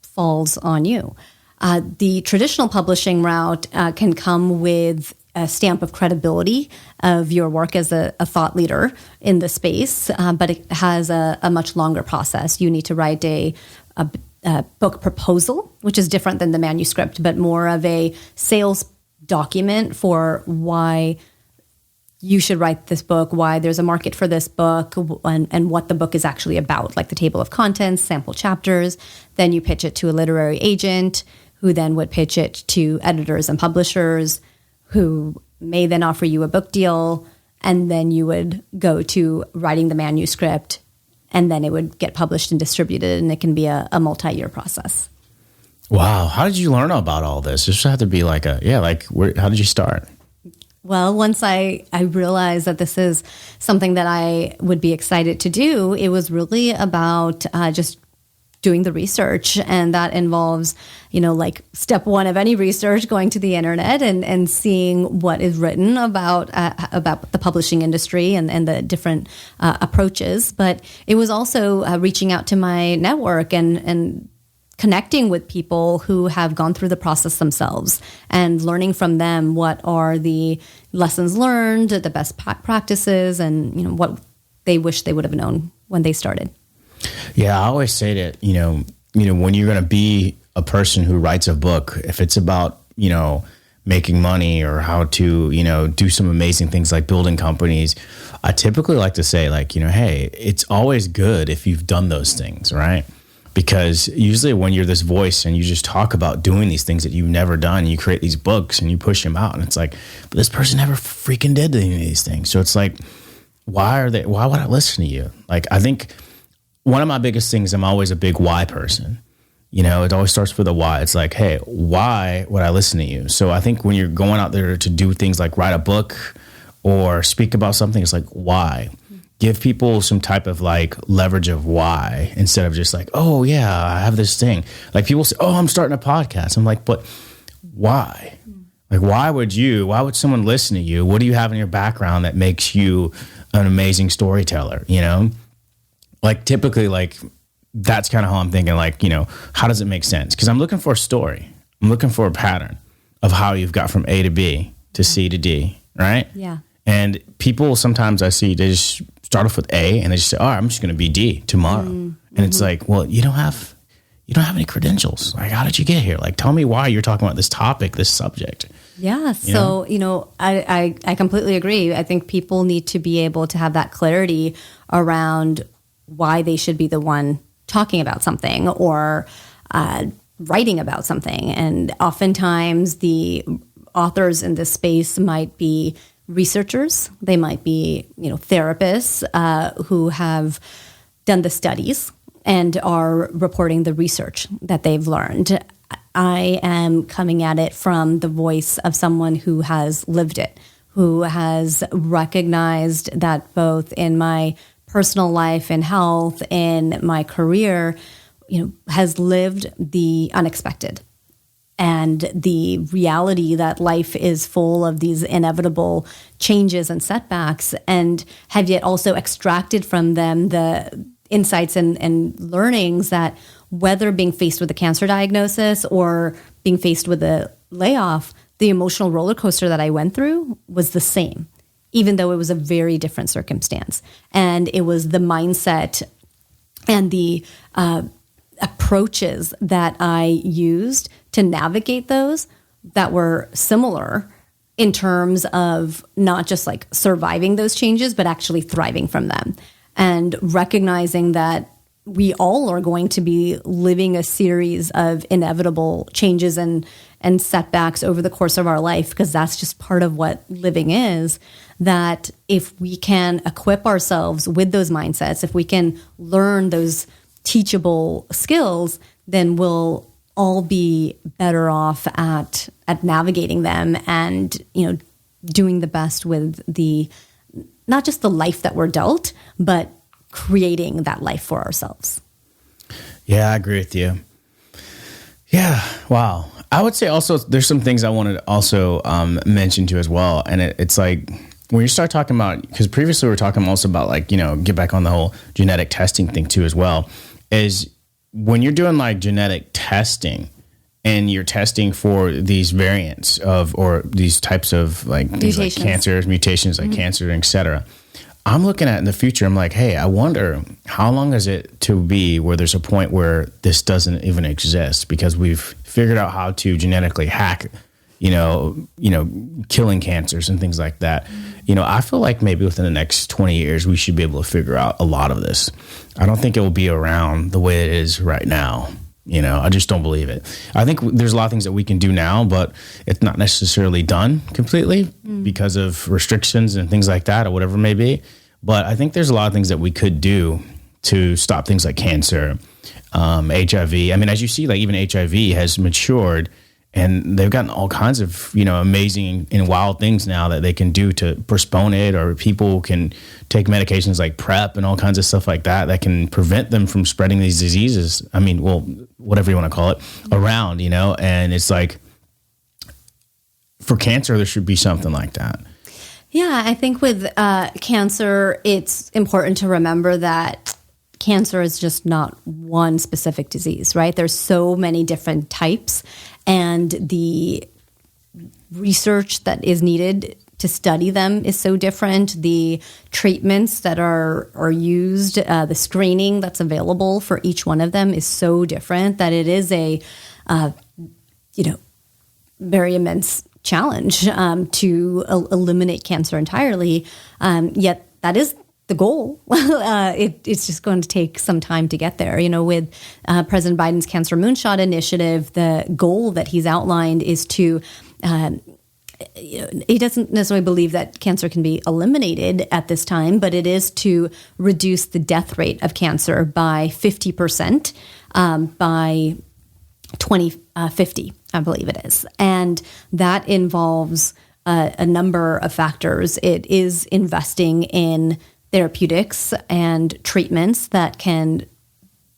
falls on you. The traditional publishing route can come with a stamp of credibility of your work as a thought leader in the space, but it has a much longer process. You need to write a book proposal, which is different than the manuscript, but more of a sales document for why you should write this book, why there's a market for this book, and what the book is actually about, like the table of contents, sample chapters. Then you pitch it to a literary agent, who then would pitch it to editors and publishers, who may then offer you a book deal, and then you would go to writing the manuscript, and then it would get published and distributed, and it can be a multi-year process. Wow. How did you learn about all this? This had to be how did you start? Well, once I realized that this is something that I would be excited to do, it was really about just doing the research. And that involves, step one of any research, going to the internet and seeing what is written about the publishing industry and the different approaches. But it was also reaching out to my network and connecting with people who have gone through the process themselves and learning from them what are the lessons learned, the best practices, and what they wish they would have known when they started. Yeah, I always say that, when you're going to be a person who writes a book, if it's about, making money or how to, do some amazing things like building companies, I typically like to say like, hey, it's always good if you've done those things, right? Because usually when you're this voice and you just talk about doing these things that you've never done, you create these books and you push them out and it's like, but this person never freaking did any of these things. So it's like, why would I listen to you? Like, I think one of my biggest things, I'm always a big why person. It always starts with a why. It's like, hey, why would I listen to you? So I think when you're going out there to do things like write a book or speak about something, it's like, why? Give people some type of like leverage of why instead of just like, oh yeah, I have this thing. Like people say, oh, I'm starting a podcast. I'm like, but why? Like, why would someone listen to you? What do you have in your background that makes you an amazing storyteller? Like typically like that's kind of how I'm thinking, like, how does it make sense? Because I'm looking for a story. I'm looking for a pattern of how you've got from A to B to C to D, right? Yeah. And people sometimes I see, they just start off with A and they just say, oh, I'm just going to be D tomorrow. And it's like, well, you don't have any credentials. Like, how did you get here? Like, tell me why you're talking about this topic, this subject. Yeah. So, I completely agree. I think people need to be able to have that clarity around why they should be the one talking about something or writing about something. And oftentimes the authors in this space might be researchers. They might be, therapists who have done the studies and are reporting the research that they've learned. I am coming at it from the voice of someone who has lived it, who has recognized that both in my personal life and health, in my career, has lived the unexpected. And the reality that life is full of these inevitable changes and setbacks, and have yet also extracted from them the insights and learnings that whether being faced with a cancer diagnosis or being faced with a layoff, the emotional roller coaster that I went through was the same, even though it was a very different circumstance. And it was the mindset and the approaches that I used to navigate those that were similar in terms of not just like surviving those changes, but actually thriving from them and recognizing that we all are going to be living a series of inevitable changes and setbacks over the course of our life, because that's just part of what living is. That if we can equip ourselves with those mindsets, if we can learn those teachable skills, then we'll all be better off at navigating them and, doing the best with not just the life that we're dealt, but creating that life for ourselves. Yeah, I agree with you. Yeah. Wow. I would say also there's some things I wanted to also mention too as well. And it's like when you start talking about, because previously we were talking also about like, get back on the whole genetic testing thing too as well, is when you're doing like genetic testing and you're testing for these variants or these types of like things like cancers, mutations like cancer, et cetera. I'm looking at in the future, I'm like, hey, I wonder how long is it to be where there's a point where this doesn't even exist because we've figured out how to genetically hack, killing cancers and things like that. I feel like maybe within the next 20 years, we should be able to figure out a lot of this. I don't think it will be around the way it is right now. I just don't believe it. I think there's a lot of things that we can do now, but it's not necessarily done completely because of restrictions and things like that or whatever it may be. But I think there's a lot of things that we could do to stop things like cancer, HIV. I mean, as you see, like even HIV has matured and they've gotten all kinds of, amazing and wild things now that they can do to postpone it, or people can take medications like PrEP and all kinds of stuff like that can prevent them from spreading these diseases. I mean, well, whatever you want to call it, around, and it's like for cancer, there should be something like that. Yeah, I think with cancer, it's important to remember that cancer is just not one specific disease, right? There's so many different types, and the research that is needed to study them is so different. The treatments that are used, the screening that's available for each one of them is so different that it is a, very immense challenge to eliminate cancer entirely. Yet that is the goal. It's just going to take some time to get there. With President Biden's Cancer Moonshot Initiative, the goal that he's outlined is to he doesn't necessarily believe that cancer can be eliminated at this time, but it is to reduce the death rate of cancer by 50% by 2050, I believe it is. And that involves a number of factors. It is investing in therapeutics and treatments that can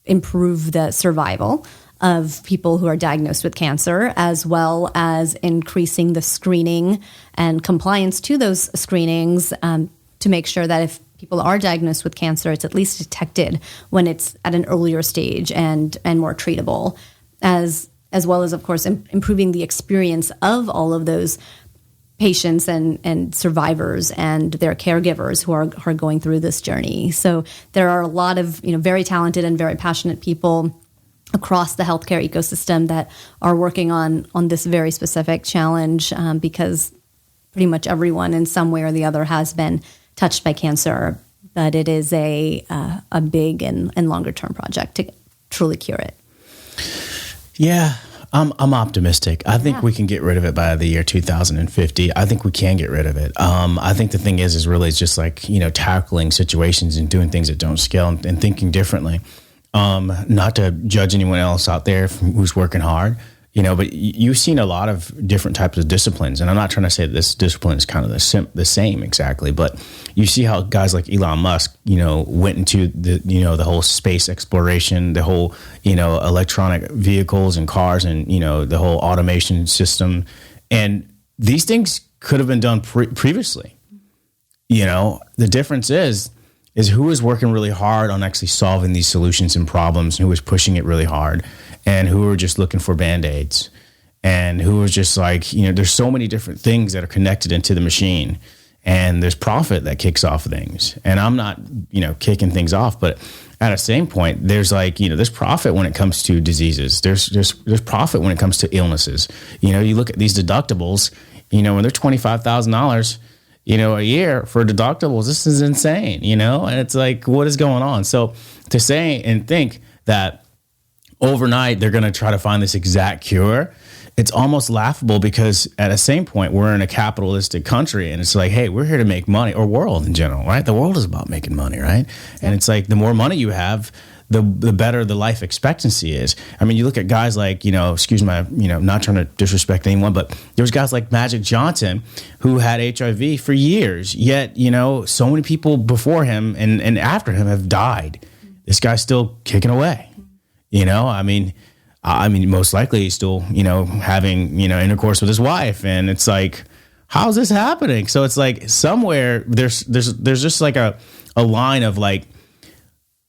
improve the survival of people who are diagnosed with cancer, as well as increasing the screening and compliance to those screenings to make sure that if people are diagnosed with cancer, it's at least detected when it's at an earlier stage and more treatable, as well as, of course, improving the experience of all of those patients and survivors and their caregivers who are going through this journey. So there are a lot of very talented and very passionate people across the healthcare ecosystem that are working on this very specific challenge because pretty much everyone in some way or the other has been touched by cancer, but it is a big and longer term project to truly cure it. Yeah, I'm optimistic. I think we can get rid of it by the year 2050. I think we can get rid of it. I think the thing is really it's just like, tackling situations and doing things that don't scale and thinking differently. Not to judge anyone else out there who's working hard, but you've seen a lot of different types of disciplines. And I'm not trying to say that this discipline is kind of the same exactly, but you see how guys like Elon Musk, went into the whole space exploration, the whole, electronic vehicles and cars and, the whole automation system. And these things could have been done previously. The difference is who is working really hard on actually solving these solutions and problems, and who is pushing it really hard, and who are just looking for Band-Aids, and who are just like, there's so many different things that are connected into the machine, and there's profit that kicks off things. And I'm not, kicking things off, but at the same point, there's like, there's profit when it comes to diseases. There's profit when it comes to illnesses. You look at these deductibles, when they're $25,000, a year for deductibles, this is insane, and it's like, what is going on? So to say and think that overnight they're going to try to find this exact cure, it's almost laughable, because at the same point, we're in a capitalistic country, and it's like, hey, we're here to make money, or world in general, right? The world is about making money, right? And it's like, the more money you have, the better the life expectancy is. I mean, you look at guys like, excuse my, not trying to disrespect anyone, but there's guys like Magic Johnson who had HIV for years, yet, so many people before him and after him have died. This guy's still kicking away, I mean, most likely he's still, having, intercourse with his wife. And it's like, how's this happening? So it's like somewhere there's just like a line of like,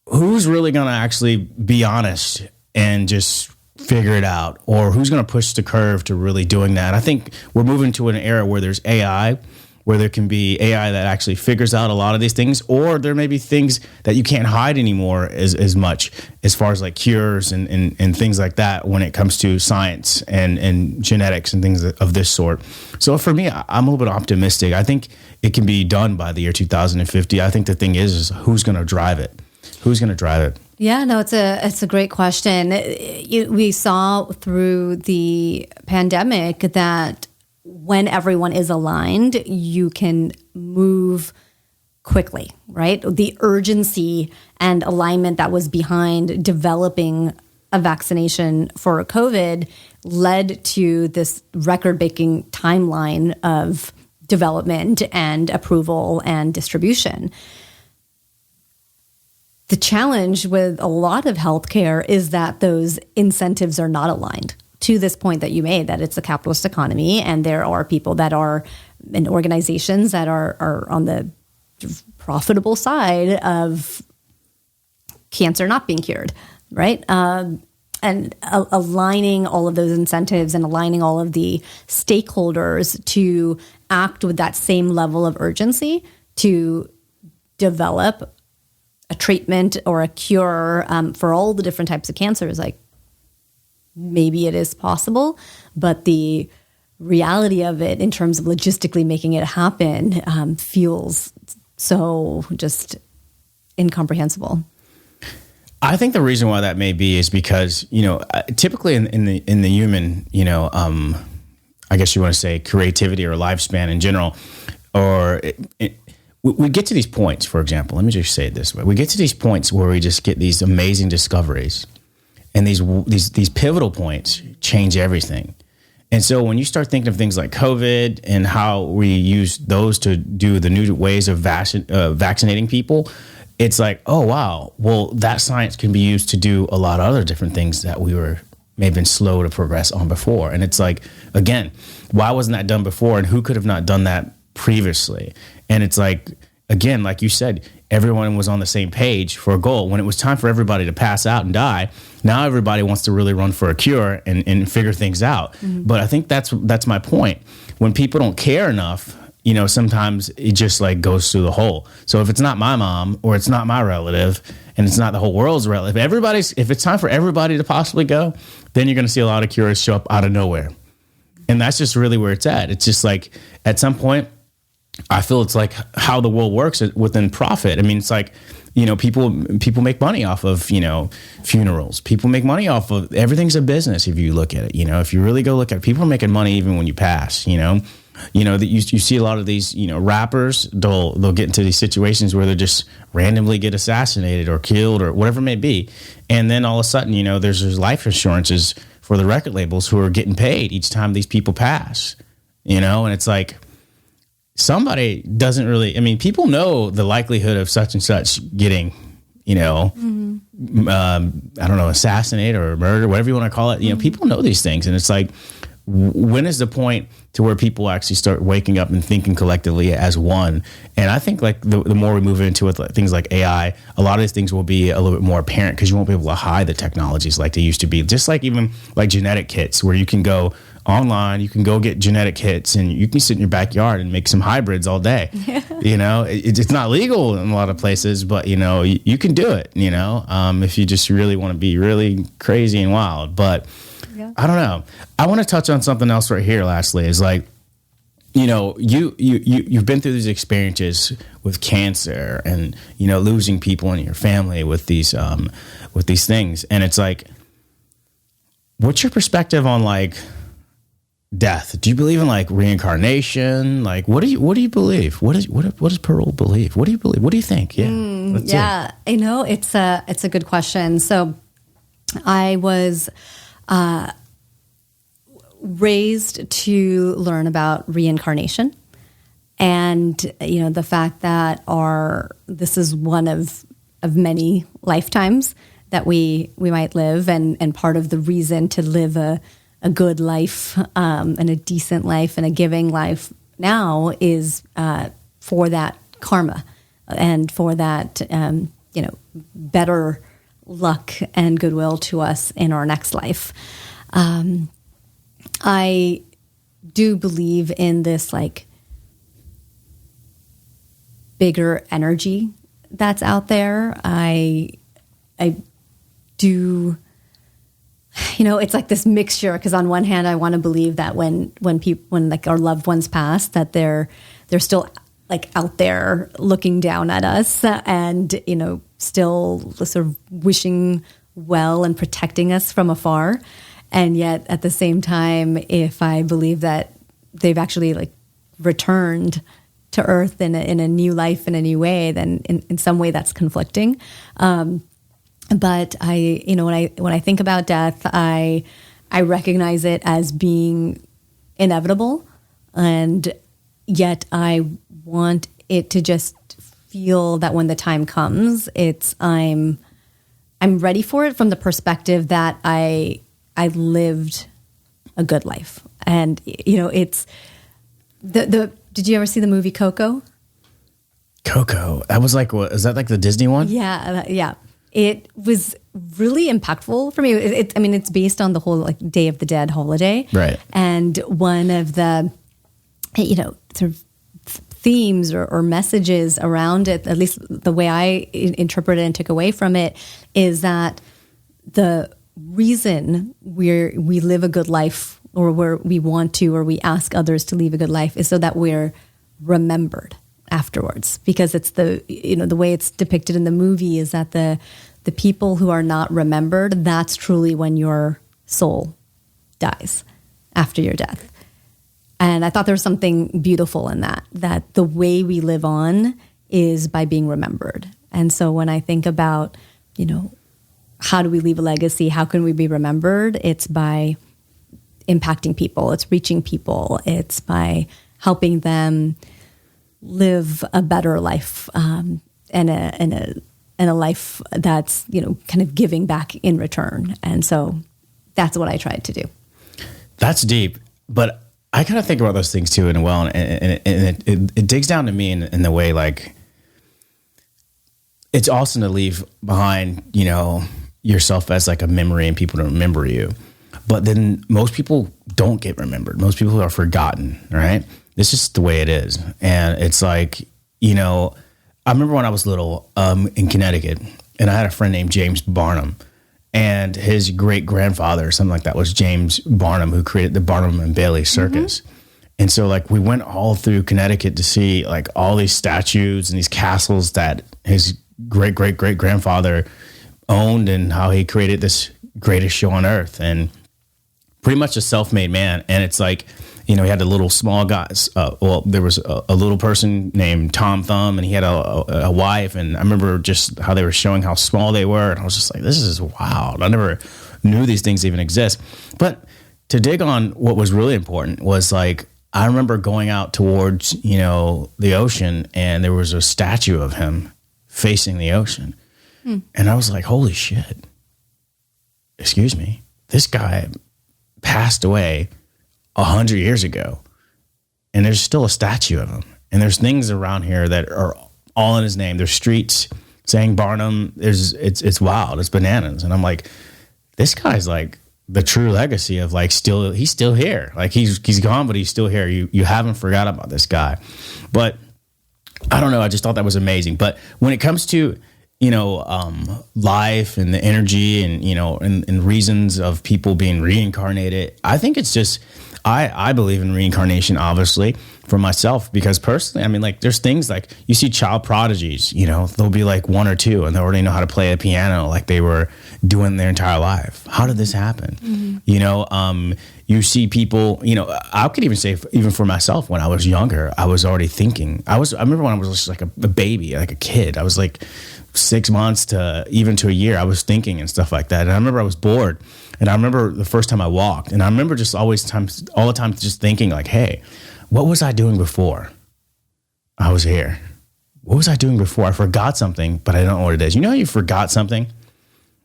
who's really going to actually be honest and just figure it out, or who's going to push the curve to really doing that? I think we're moving to an era where there's AI, where there can be AI that actually figures out a lot of these things, or there may be things that you can't hide anymore as much as far as like cures and things like that when it comes to science and genetics and things of this sort. So for me, I'm a little bit optimistic. I think it can be done by the year 2050. I think the thing is who's going to drive it? Who's going to drive it? Yeah, no, it's a great question. We saw through the pandemic that when everyone is aligned, you can move quickly, right? The urgency and alignment that was behind developing a vaccination for COVID led to this record-breaking timeline of development and approval and distribution. The challenge with a lot of healthcare is that those incentives are not aligned to this point that you made, that it's a capitalist economy, and there are people that are in organizations that are on the profitable side of cancer not being cured, right? And aligning all of those incentives and aligning all of the stakeholders to act with that same level of urgency to develop a treatment or a cure for all the different types of cancers. Like, maybe it is possible, but the reality of it in terms of logistically making it happen feels so just incomprehensible. I think the reason why that may be is because, typically in the human, I guess you want to say creativity or lifespan in general, or we get to these points, for example, let me just say it this way. We get to these points where we just get these amazing discoveries, and these pivotal points change everything. And so when you start thinking of things like COVID and how we use those to do the new ways of vaccinating people, it's like, oh, wow, well, that science can be used to do a lot of other different things that we may have been slow to progress on before. And it's like, again, why wasn't that done before, and who could have not done that previously? And it's like, again, like you said, everyone was on the same page for a goal. When it was time for everybody to pass out and die, now everybody wants to really run for a cure and figure things out. Mm-hmm. But I think that's my point. When people don't care enough, sometimes it just like goes through the hole. So if it's not my mom or it's not my relative and it's not the whole world's relative, if it's time for everybody to possibly go, then you're going to see a lot of cures show up out of nowhere. And that's just really where it's at. It's just like at some point, I feel it's like how the world works within profit. I mean, it's like, people make money off of, funerals. People make money off of, everything's a business if you look at it. If you really go look at it, people are making money even when you pass, that you see a lot of these, rappers, they'll get into these situations where they just randomly get assassinated or killed or whatever it may be. And then all of a sudden, there's life insurances for the record labels who are getting paid each time these people pass, and it's like, somebody doesn't really, people know the likelihood of such and such getting, assassinated or murdered, whatever you want to call it. People know these things. And it's like, when is the point to where people actually start waking up and thinking collectively as one? And I think like the more we move into it, things like AI, a lot of these things will be a little bit more apparent because you won't be able to hide the technologies like they used to be. Just like even like genetic kits where you can go online, you can go get genetic kits and you can sit in your backyard and make some hybrids all day. Yeah. It's not legal in a lot of places, but you can do it, if you just really want to be really crazy and wild. But yeah. I don't know. I want to touch on something else right here. Lastly, is like, you've been through these experiences with cancer and losing people in your family with these things, and it's like, what's your perspective on like death? Do you believe in like reincarnation? Like, what do you believe? What does Parul believe? What do you believe? What do you think? Yeah, it's a good question. So, I was raised to learn about reincarnation, and the fact that this is one of many lifetimes that we might live, and part of the reason to live a good life and a decent life and a giving life now is for that karma and for that better luck and goodwill to us in our next life. I do believe in this like bigger energy that's out there. I do, it's like this mixture, because on one hand, I want to believe that when like our loved ones pass, that they're still like out there looking down at us and, still sort of wishing well and protecting us from afar. And yet at the same time, if I believe that they've actually like returned to Earth in a new life, in a new way, then in some way that's conflicting. But I, when I think about death, I recognize it as being inevitable, and yet I want it to just feel that when the time comes, I'm ready for it from the perspective that I lived a good life. And it's did you ever see the movie Coco? Coco. That was like, what is that, like the Disney one? Yeah. It was really impactful for me. It's based on the whole like Day of the Dead holiday. Right. And one of the, sort of themes or messages around it, at least the way I interpreted and took away from it, is that the reason we live a good life or where we want to, or we ask others to leave a good life, is so that we're remembered afterwards. Because it's the way it's depicted in the movie is that the people who are not remembered, that's truly when your soul dies after your death. And I thought there was something beautiful in that the way we live on is by being remembered. And so when I think about, how do we leave a legacy? How can we be remembered? It's by impacting people. It's reaching people. It's by helping them live a better life, and a life that's, kind of giving back in return. And so that's what I tried to do. That's deep, but I kind of think about those things too, and it digs down to me in the way, like, it's awesome to leave behind, yourself as like a memory and people to remember you. But then most people don't get remembered. Most people are forgotten, right? It's just the way it is. And it's like, I remember when I was little, in Connecticut, and I had a friend named James Barnum, and his great grandfather or something like that was James Barnum, who created the Barnum and Bailey Circus. Mm-hmm. And so, like, we went all through Connecticut to see, like, all these statues and these castles that his great-great-great-grandfather owned, and how he created this greatest show on earth, and pretty much a self-made man. And it's like, he had a little small guys. There was a little person named Tom Thumb, and he had a wife. And I remember just how they were showing how small they were. And I was just like, this is wild. I never knew these things even exist. But to dig on what was really important was, like, I remember going out towards, the ocean, and there was a statue of him facing the ocean. And I was like, holy shit. Excuse me. This guy passed away 100 years ago, and there's still a statue of him. And there's things around here that are all in his name. There's streets saying Barnum. It's wild. It's bananas. And I'm like, this guy's like the true legacy of, like, he's still here. Like, he's gone, but he's still here. You haven't forgot about this guy. But I don't know. I just thought that was amazing. But when it comes to, life and the energy and, and reasons of people being reincarnated, I think it's just, I believe in reincarnation, obviously, for myself, because personally, I mean, like, there's things like, you see child prodigies, they'll be like 1 or 2 and they already know how to play a piano like they were doing their entire life. How did this happen? Mm-hmm. You see people, I could even say, even for myself, when I was younger, I was already thinking. I remember when I was just like a baby, like a kid, I was like 6 months to even to a year, I was thinking and stuff like that. And I remember I was bored. And I remember the first time I walked, and I remember just all the time just thinking, like, hey, what was I doing before I was here? What was I doing before? I forgot something, but I don't know what it is. You know how you forgot something?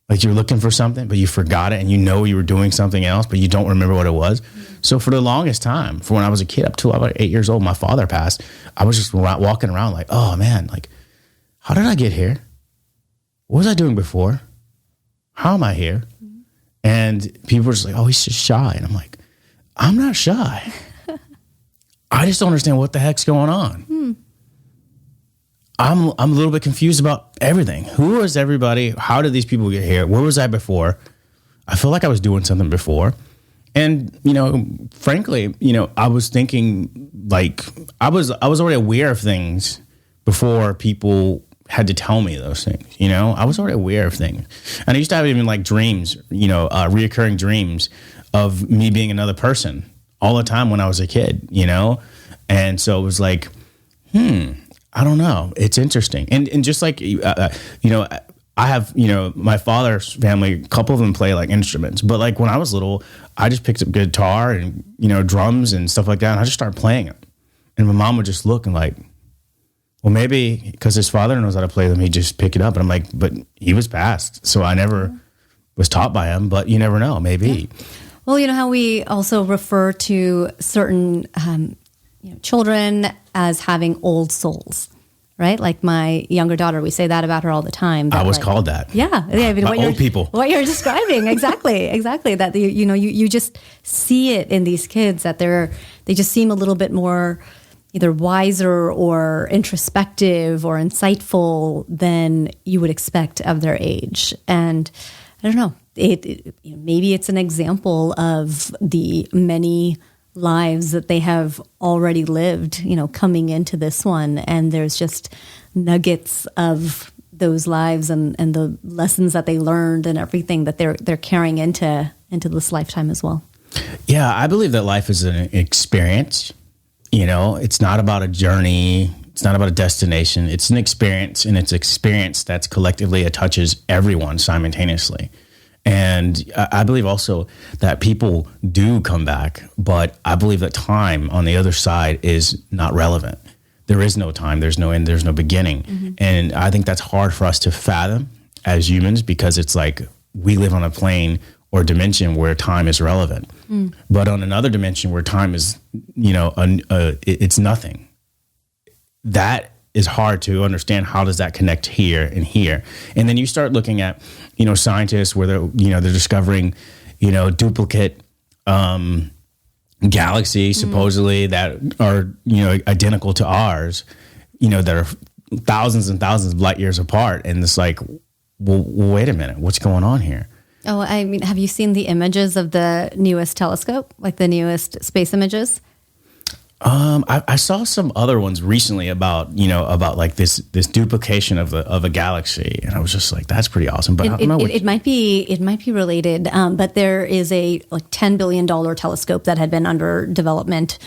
Like, you're looking for something, but you forgot it, and you were doing something else, but you don't remember what it was. Mm-hmm. So for the longest time, for when I was a kid, up to about 8 years old, my father passed, I was just walking around like, oh man, like, how did I get here? What was I doing before? How am I here? And people were just like, oh, he's just shy. And I'm like, I'm not shy. I just don't understand what the heck's going on. I'm a little bit confused about everything. Who is everybody? How did these people get here? Where was I before? I feel like I was doing something before. And, frankly, I was thinking, like, I was already aware of things before people had to tell me those things. I was already aware of things. And I used to have even, like, dreams, reoccurring dreams of me being another person all the time when I was a kid, And so it was like, I don't know. It's interesting. And just like, I have, my father's family, a couple of them play, like, instruments. But, like, when I was little, I just picked up guitar and, drums and stuff like that. And I just started playing them. And my mom would just look and, like, well, maybe because his father knows how to play them, he'd just pick it up. And I'm like, but he was passed. So I never was taught by him, but you never know, maybe. Yeah. Well, how we also refer to certain children as having old souls, right? Like my younger daughter, we say that about her all the time. I was called that. Yeah. I mean, old people. What you're describing. Exactly. That, you just see it in these kids that they just seem a little bit more either wiser or introspective or insightful than you would expect of their age. And I don't know. Maybe it's an example of the many lives that they have already lived, coming into this one. And there's just nuggets of those lives and the lessons that they learned and everything that they're carrying into this lifetime as well. Yeah, I believe that life is an experience. It's not about a journey. It's not about a destination. It's an experience, and it's an experience that's collectively, it touches everyone simultaneously. And I believe also that people do come back, but I believe that time on the other side is not relevant. There is no time. There's no end. There's no beginning. Mm-hmm. And I think that's hard for us to fathom as humans, because it's like we live on a plane or dimension where time is relevant. Mm. But on another dimension where time is, it's nothing. That is hard to understand. How does that connect here and here? And then you start looking at, scientists where they're discovering, duplicate galaxies supposedly that are, identical to ours, that are thousands and thousands of light years apart. And it's like, well, wait a minute, what's going on here? Oh, I mean, have you seen the images of the newest telescope, like the newest space images? I saw some other ones recently about like this duplication of a galaxy, and I was just like, that's pretty awesome. But I don't know. It might be related, but there is a $10 billion telescope that had been under development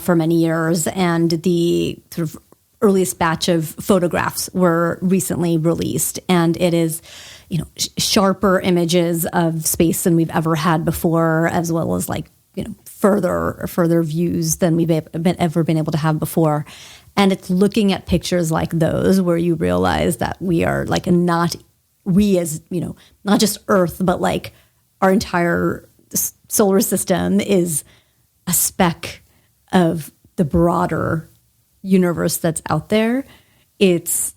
for many years, and the sort of earliest batch of photographs were recently released, and it is sharper images of space than we've ever had before, as well as further views than we've ever been able to have before. And it's looking at pictures like those where you realize that we are not just Earth, but our entire solar system is a speck of the broader universe that's out there. It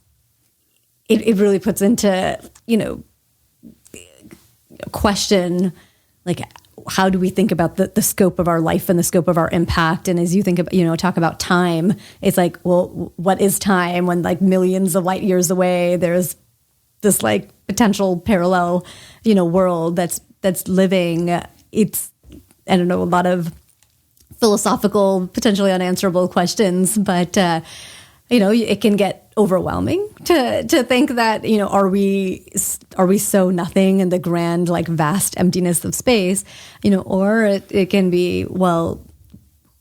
really puts into, question, how do we think about the scope of our life and the scope of our impact? And as you think about, talk about time, it's like, well, what is time when millions of light years away, there's this potential parallel, world that's living. It's, I don't know, a lot of philosophical, potentially unanswerable questions, but, it can get overwhelming to think that, are we so nothing in the grand, vast emptiness of space, or it can be, well,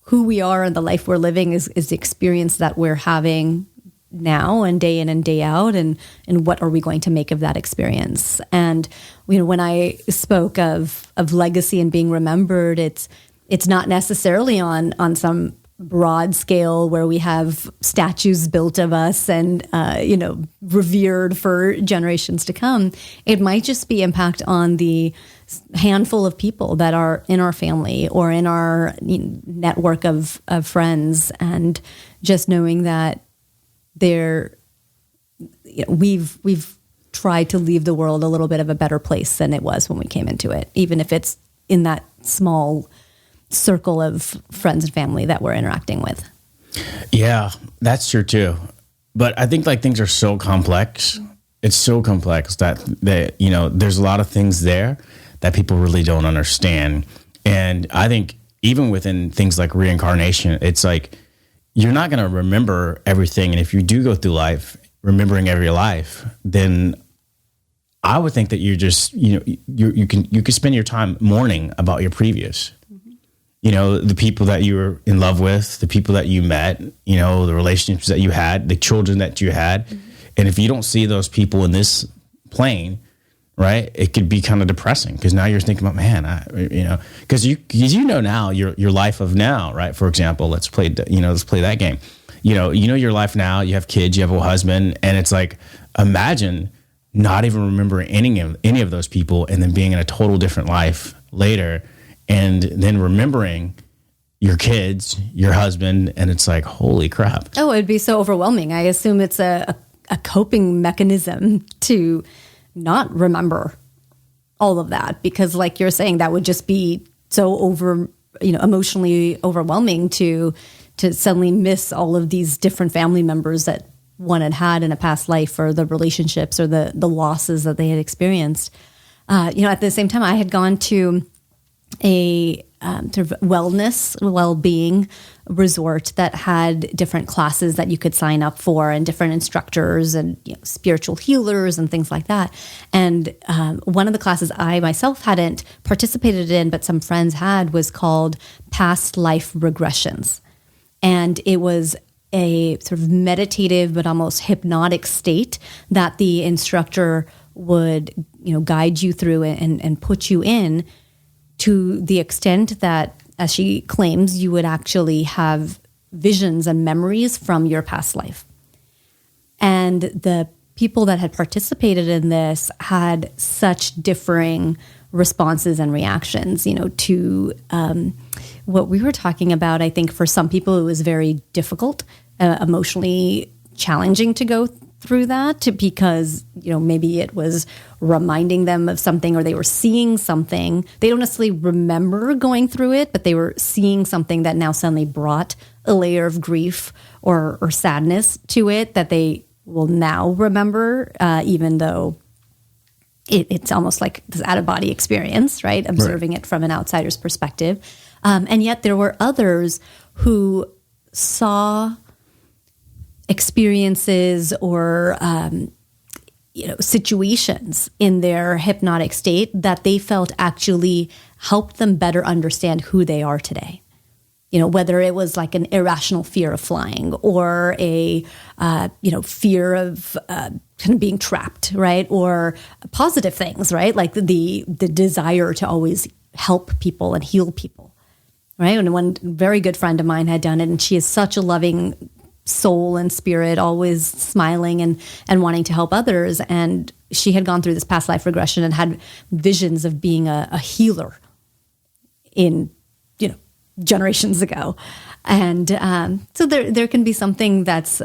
who we are and the life we're living is the experience that we're having now and day in and day out. And what are we going to make of that experience? And, when I spoke of legacy and being remembered, it's not necessarily on some broad scale where we have statues built of us and, revered for generations to come. It might just be impact on the handful of people that are in our family or in our network of friends, and just knowing that we've tried to leave the world a little bit of a better place than it was when we came into it, even if it's in that small circle of friends and family that we're interacting with. Yeah, that's true too. But I think things are so complex. It's so complex that there's a lot of things there that people really don't understand. And I think even within things like reincarnation, it's you're not going to remember everything. And if you do go through life remembering every life, then I would think that you're just, you can spend your time mourning about your previous. The people that you were in love with, the people that you met, the relationships that you had, the children that you had. Mm-hmm. And if you don't see those people in this plane, right, it could be kind of depressing, because now you're thinking about, man, because now your life of now, right? For example, let's play that game. Your life now, you have kids, you have a husband, and it's imagine not even remembering any of those people, and then being in a total different life later, and then remembering your kids, your husband, and it's holy crap. Oh, it'd be so overwhelming. I assume it's a coping mechanism to not remember all of that, because you're saying, that would just be so emotionally overwhelming to suddenly miss all of these different family members that one had in a past life, or the relationships or the losses that they had experienced. at the same time, I had gone to a sort of wellness, well-being resort that had different classes that you could sign up for and different instructors and spiritual healers and things like that. And one of the classes I myself hadn't participated in, but some friends had, was called Past Life Regressions. And it was a sort of meditative but almost hypnotic state that the instructor would guide you through and put you in, to the extent that, as she claims, you would actually have visions and memories from your past life. And the people that had participated in this had such differing responses and reactions, to what we were talking about. I think for some people it was very difficult, emotionally challenging to go through that, because maybe it was reminding them of something, or they were seeing something. They don't necessarily remember going through it, but they were seeing something that now suddenly brought a layer of grief or sadness to it that they will now remember, even though it's almost like this out-of-body experience, right? Observing it from an outsider's perspective. And yet there were others who saw experiences or situations in their hypnotic state that they felt actually helped them better understand who they are today. Whether it was like an irrational fear of flying, or a fear of kind of being trapped, right? Or positive things, right? Like the desire to always help people and heal people, right? And one very good friend of mine had done it, and she is such a loving soul and spirit, always smiling and wanting to help others. And she had gone through this past life regression and had visions of being a healer in, generations ago. And so there can be something that's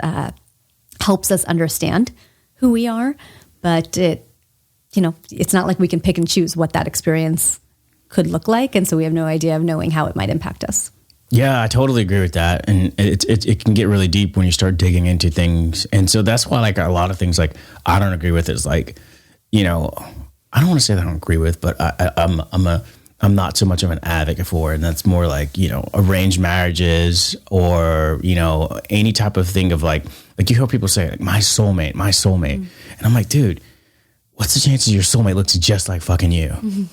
helps us understand who we are, but it's not like we can pick and choose what that experience could look like. And so we have no idea of knowing how it might impact us. Yeah, I totally agree with that. And it can get really deep when you start digging into things. And so that's why, like, a lot of things, like, I don't agree with is like, I don't want to say that I don't agree with, but I'm not so much of an advocate for it. And that's more like, arranged marriages, or, any type of thing of like you hear people say, like, my soulmate. Mm-hmm. And I'm like, dude, what's the chances your soulmate looks just like fucking you? Mm-hmm.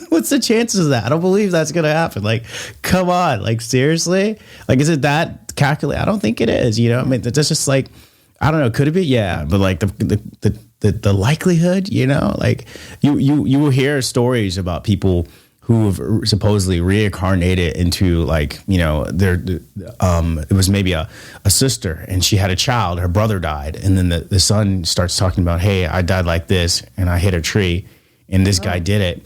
What's the chances of that? I don't believe that's going to happen. Like, come on. Like, seriously? Like, is it that calculated? I don't think it is. I mean, that's just like, I don't know. Could it be? Yeah. But like the likelihood, like you will hear stories about people who have supposedly reincarnated into, like, it was maybe a sister, and she had a child, her brother died. And then the son starts talking about, hey, I died like this, and I hit a tree, and this guy did it.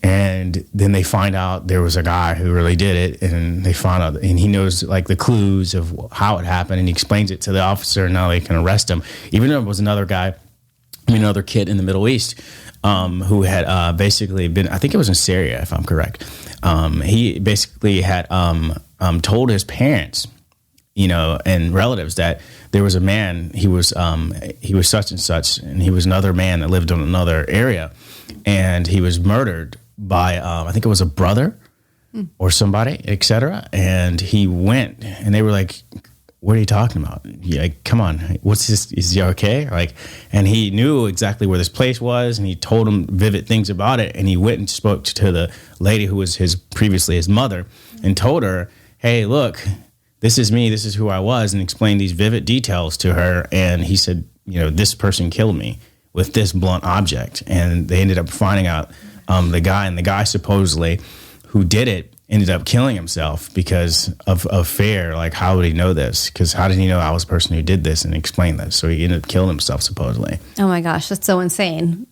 And then they find out there was a guy who really did it, and they find out, and he knows like the clues of how it happened, and he explains it to the officer, and now they can arrest him. Even though it was another kid in the Middle East who had basically been, I think it was in Syria, if I'm correct. He basically had told his parents, and relatives, that there was a man, he was such and such, and he was another man that lived in another area, and he was murdered by, I think it was a brother or somebody, etc. And he went, and they were like, what are you talking about? Like, come on, what's this? Is he okay? Like, and he knew exactly where this place was, and he told him vivid things about it. And he went and spoke to the lady who was previously his mother, and told her, hey, look, this is me, this is who I was, and explained these vivid details to her. And he said, this person killed me with this blunt object. And they ended up finding out the guy supposedly who did it ended up killing himself because of fear. Like, how would he know this? Because how did he know I was the person who did this and explained this? So he ended up killing himself, supposedly. Oh my gosh, that's so insane.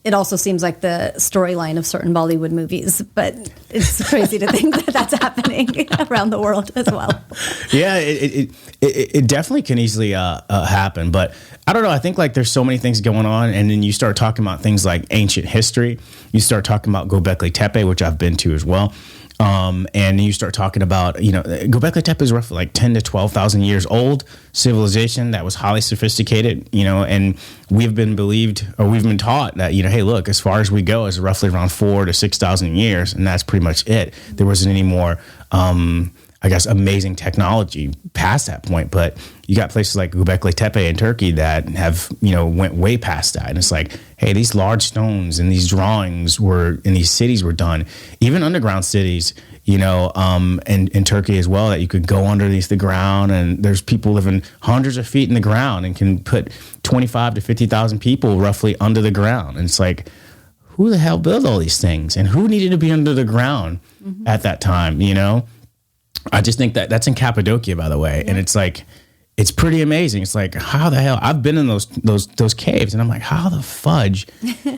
It also seems like the storyline of certain Bollywood movies, but it's crazy to think that that's happening around the world as well. Yeah, it definitely can easily happen. But I don't know. I think like there's so many things going on, and then you start talking about things like ancient history. You start talking about Göbekli Tepe, which I've been to as well. And you start talking about, you know, Göbekli Tepe is roughly like 10 to 12,000 years old civilization that was highly sophisticated, you know, and we've been taught that, you know, hey, look, as far as we go is roughly around 4 to 6,000 years. And that's pretty much it. There wasn't any more, I guess, amazing technology past that point. But you got places like Göbekli Tepe in Turkey that have, you know, went way past that. And it's like, hey, these large stones and these drawings in these cities were done, even underground cities, you know, in Turkey as well, that you could go underneath the ground, and there's people living hundreds of feet in the ground and can put 25 to 50,000 people roughly under the ground. And it's like, who the hell built all these things, and who needed to be under the ground at that time, you know? I just think that's in Cappadocia, by the way. Yeah. And it's like, it's pretty amazing. It's like, how the hell? I've been in those caves, and I'm like, how the fudge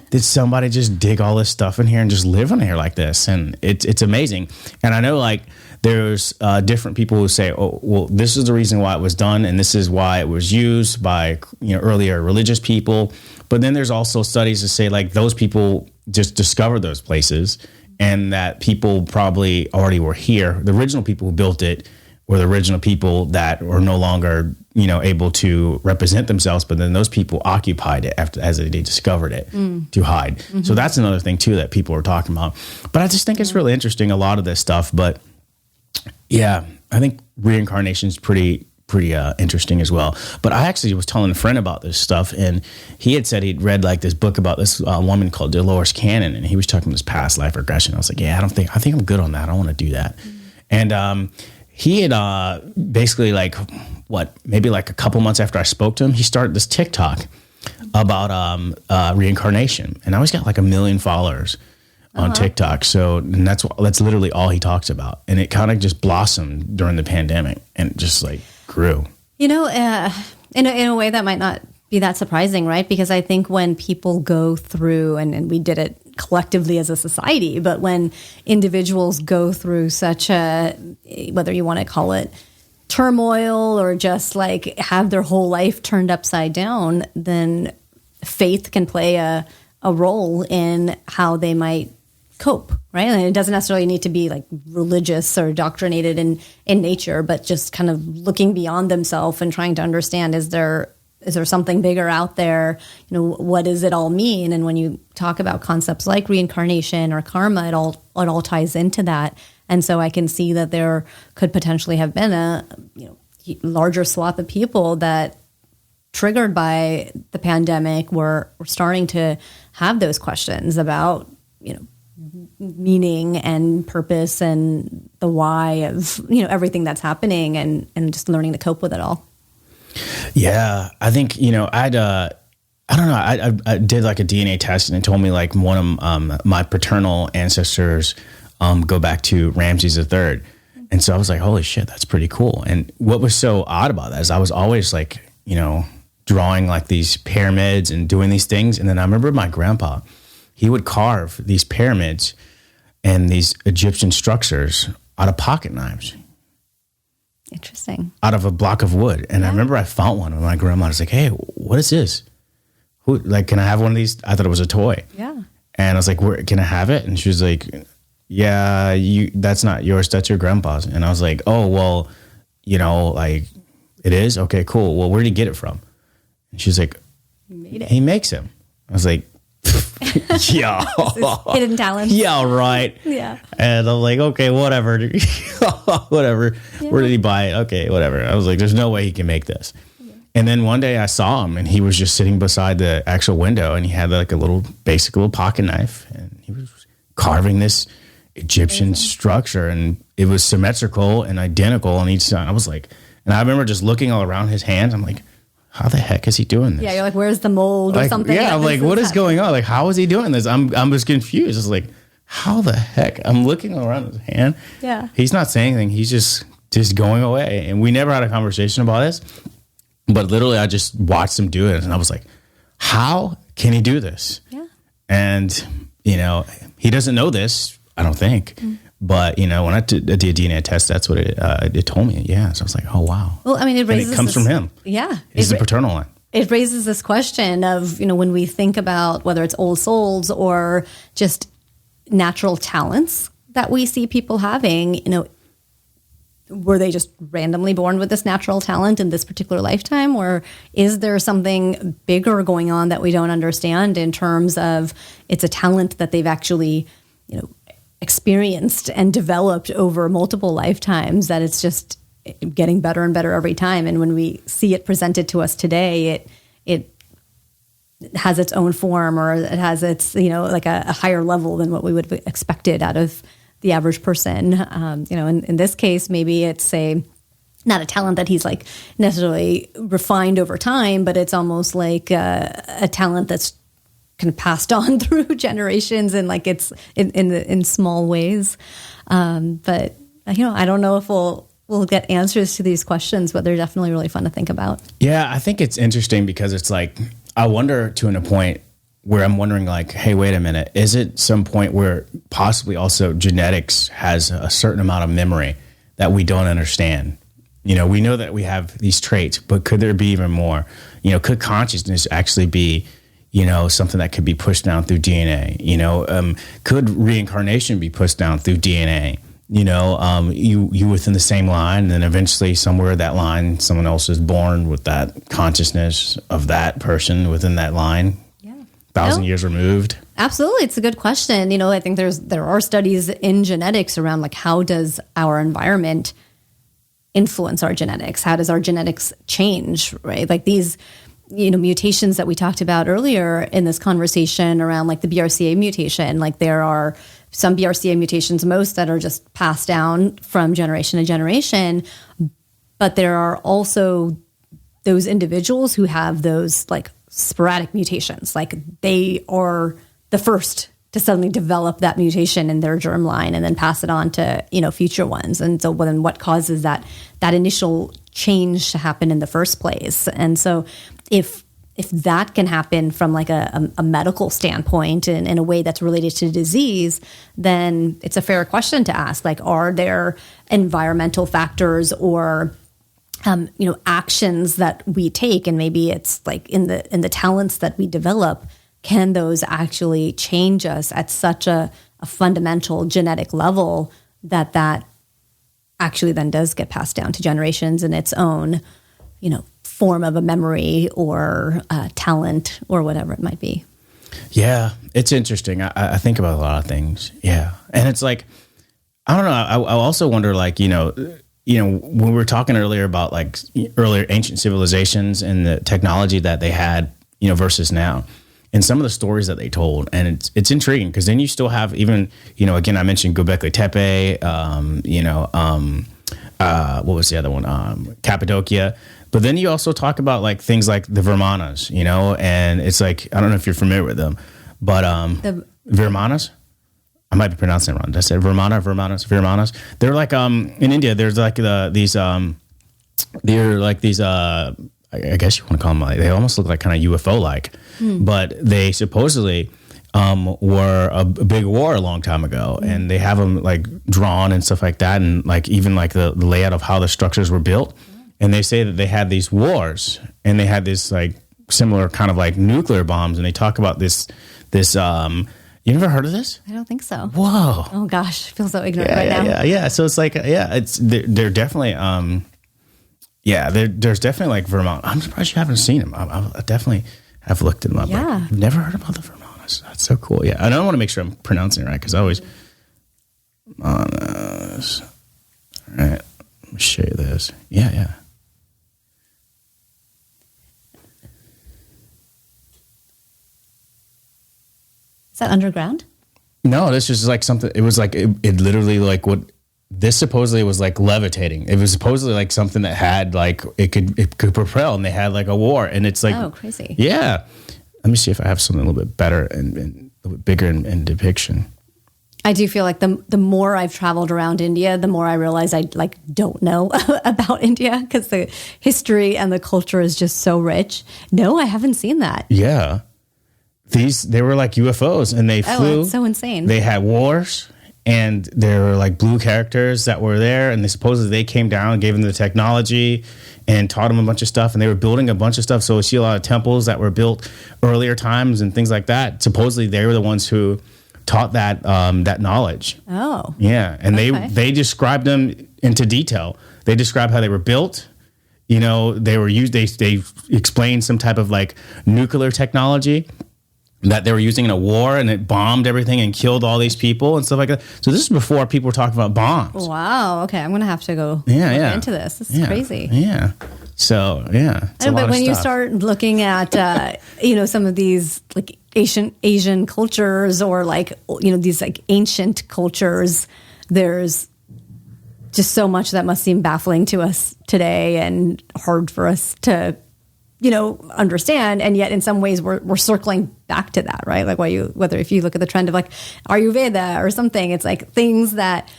did somebody just dig all this stuff in here and just live in here like this? And it's amazing. And I know, like, there's different people who say, oh, well, this is the reason why it was done, and this is why it was used by, you know, earlier religious people. But then there's also studies that say, like, those people just discovered those places, and that people probably already were here. The original people who built it were the original people that were no longer, you know, able to represent themselves, but then those people occupied it as they discovered it to hide. Mm-hmm. So that's another thing too that people are talking about. But I just think it's really interesting, a lot of this stuff. But yeah, I think reincarnation is pretty interesting as well. But I actually was telling a friend about this stuff, and he had said he'd read like this book about this woman called Dolores Cannon, and he was talking about this past life regression. I was like, yeah, I think I'm good on that. I don't want to do that. And he had basically, like, maybe like a couple months after I spoke to him, he started this TikTok about reincarnation, and I always got like 1 million followers on TikTok. So, and that's literally all he talks about, and it kind of just blossomed during the pandemic, and just like grew. You know, in a way that might not be that surprising, right? Because I think when people go through, and we did it collectively as a society, but when individuals go through such a, whether you want to call it turmoil or just like have their whole life turned upside down, then faith can play a role in how they might cope, right? And it doesn't necessarily need to be like religious or doctrinated in nature, but just kind of looking beyond themselves and trying to understand, is there something bigger out there? You know, what does it all mean? And when you talk about concepts like reincarnation or karma, it all ties into that. And so I can see that there could potentially have been a, you know, larger swath of people that, triggered by the pandemic, were starting to have those questions about, you know, meaning and purpose and the why of, you know, everything that's happening, and just learning to cope with it all. Yeah, I think, you know, I don't know. I did like a DNA test, and it told me like one of my paternal ancestors go back to Ramses III. And so I was like, holy shit, that's pretty cool. And what was so odd about that is I was always like, you know, drawing like these pyramids and doing these things. And then I remember my grandpa, he would carve these pyramids and these Egyptian structures out of pocket knives. Interesting. Out of a block of wood. And I remember I found one with my grandma. I was like, hey, what is this? Can I have one of these? I thought it was a toy. Yeah. And I was like, can I have it? And she was like, yeah, that's not yours. That's your grandpa's. And I was like, oh, well, you know, like, it is? Okay, cool. Well, where did he get it from? And she's like, he makes them. I was like, yeah. Hidden talent. Yeah, right. Yeah. And I'm like, okay, whatever. Whatever. Yeah. Where did he buy it? Okay, whatever. I was like, there's no way he can make this. Yeah. And then one day I saw him, and he was just sitting beside the actual window, and he had like a basic little pocket knife, and he was carving this Egyptian structure, and it was symmetrical and identical on each side. I was like, and I remember just looking all around his hands. I'm like, how the heck is he doing this? Yeah, you're like, where's the mold or something? Yeah, I'm like, what is going on? Like, how is he doing this? I'm just confused. It's like, how the heck? I'm looking around his hand. Yeah. He's not saying anything. He's just going away. And we never had a conversation about this. But literally, I just watched him do it. And I was like, how can he do this? Yeah. And, you know, he doesn't know this, I don't think. Mm. But, you know, when I did a DNA test, that's what it told me. Yeah. So I was like, oh, wow. Well, I mean, it comes from him. Yeah. It's the paternal line. It raises this question of, you know, when we think about whether it's old souls or just natural talents that we see people having, were they just randomly born with this natural talent in this particular lifetime? Or is there something bigger going on that we don't understand in terms of it's a talent that they've actually, experienced and developed over multiple lifetimes, that it's just getting better and better every time. And when we see it presented to us today, it has its own form, or it has its, like a higher level than what we would have expected out of the average person. In this case, maybe it's not a talent that he's like necessarily refined over time, but it's almost like a talent that's kind of passed on through generations, and like it's in small ways. But I don't know if we'll get answers to these questions, but they're definitely really fun to think about. Yeah, I think it's interesting because it's like, I wonder to a point where I'm wondering like, hey, wait a minute, is it some point where possibly also genetics has a certain amount of memory that we don't understand? We know that we have these traits, but could there be even more? Could consciousness actually be, something that could be pushed down through DNA? Could reincarnation be pushed down through DNA? You within the same line, and then eventually somewhere that line, someone else is born with that consciousness of that person within that line. Yeah. 1,000 years removed. Absolutely. It's a good question. I think there are studies in genetics around like, how does our environment influence our genetics? How does our genetics change, right? Like these, mutations that we talked about earlier in this conversation around like the BRCA mutation, like there are some BRCA mutations, most that are just passed down from generation to generation. But there are also those individuals who have those like sporadic mutations. Like they are the first to suddenly develop that mutation in their germline and then pass it on to, future ones. And so then what causes that initial change to happen in the first place? And so if that can happen from like a medical standpoint and in a way that's related to disease, then it's a fair question to ask, like, are there environmental factors or actions that we take, and maybe it's like in the talents that we develop, can those actually change us at such a fundamental genetic level that actually then does get passed down to generations in its own, form of a memory or talent or whatever it might be. Yeah, it's interesting. I think about a lot of things. Yeah. And it's like, I don't know. I also wonder, like, when we were talking earlier about like earlier ancient civilizations and the technology that they had, versus now, and some of the stories that they told. And it's intriguing because then you still have even, again, I mentioned Göbekli Tepe, what was the other one? Cappadocia. But then you also talk about like things like the Vermanas, and it's like, I don't know if you're familiar with them, but the Vermanas, I might be pronouncing it wrong. Did I say Vermanas? They're like in India. There's like these I guess you want to call them, like, they almost look like kind of UFO like, but they supposedly were a big war a long time ago, and they have them like drawn and stuff like that, and like even like the layout of how the structures were built. And they say that they had these wars, and they had this like similar kind of like nuclear bombs, and they talk about this. You ever heard of this? I don't think so. Whoa! Oh gosh, I feel so ignorant now. Yeah. So it's like, they're definitely, there's definitely like Vermont. I'm surprised you haven't seen them. I definitely have looked them up. Yeah, like, I've never heard about the Vermonts. That's so cool. Yeah, and I want to make sure I'm pronouncing it right because I always. All right, let me show you this. Yeah. Is that underground? No, this is like something. It was like it literally like what this supposedly was like levitating. It was supposedly like something that had like it could propel, and they had like a war, and it's like, oh, crazy. Yeah, let me see if I have something a little bit better and a little bit bigger in depiction. I do feel like the more I've traveled around India, the more I realize I like don't know about India because the history and the culture is just so rich. No, I haven't seen that. Yeah. They were like UFOs, and they flew. Oh, it's so insane. They had wars, and there were like blue characters that were there, and they came down and gave them the technology and taught them a bunch of stuff, and they were building a bunch of stuff. So we see a lot of temples that were built earlier times and things like that. Supposedly they were the ones who taught that knowledge. Oh. Yeah, and Okay. they described them into detail. They described how they were built. They were used. They explained some type of like nuclear technology that they were using in a war, and it bombed everything and killed all these people and stuff like that. So this is before people were talking about bombs. Wow. Okay, I'm gonna have to go look into this. This is Yeah. crazy. Yeah. So yeah. It's a lot But of when you stuff. start looking at some of these like Asian cultures, or like these like ancient cultures, there's just so much that must seem baffling to us today and hard for us to understand. And yet in some ways we're circling back to that, right? Like whether if you look at the trend of like Ayurveda or something, it's like things that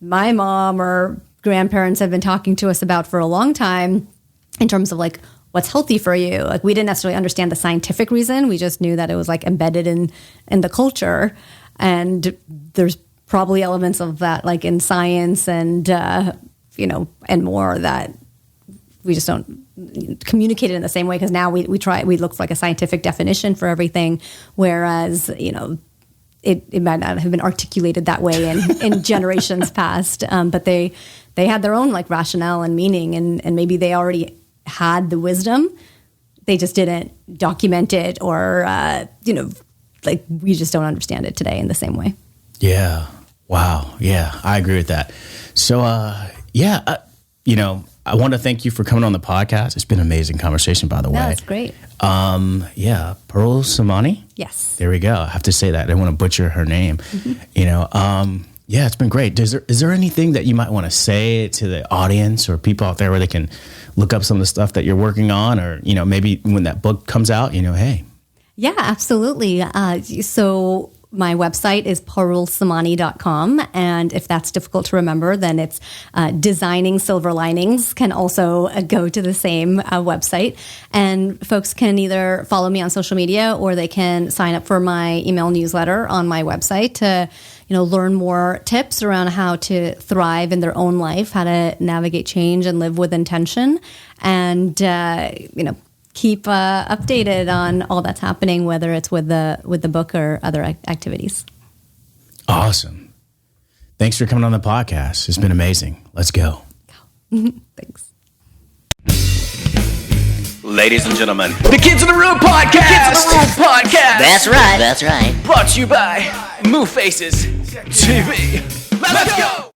my mom or grandparents have been talking to us about for a long time in terms of like what's healthy for you. Like we didn't necessarily understand the scientific reason. We just knew that it was like embedded in the culture. And there's probably elements of that like in science and, and more that we just don't communicate it in the same way, because now we look for like a scientific definition for everything. Whereas, it might not have been articulated that way in generations past. But they had their own like rationale and meaning, and maybe they already had the wisdom. They just didn't document it, or, like we just don't understand it today in the same way. Yeah. Wow. Yeah, I agree with that. So, I want to thank you for coming on the podcast. It's been an amazing conversation, by the way. That's great. Parul Somani. Yes. There we go. I have to say that. I don't want to butcher her name. Mm-hmm. It's been great. Is there anything that you might want to say to the audience or people out there where they can look up some of the stuff that you're working on, or, maybe when that book comes out, hey. Yeah, absolutely. So my website is parulsomani.com. And if that's difficult to remember, then it's Designing Silver Linings can also go to the same website. And folks can either follow me on social media, or they can sign up for my email newsletter on my website to learn more tips around how to thrive in their own life, how to navigate change and live with intention. And, keep updated on all that's happening, whether it's with the book or other activities. Awesome. Thanks for coming on the podcast. It's been amazing. Let's go. Thanks. Ladies and gentlemen, the Kids in the Room Podcast! Kids in the Room Podcast! That's right. That's right. Brought to you by Moo Faces TV. Let's go!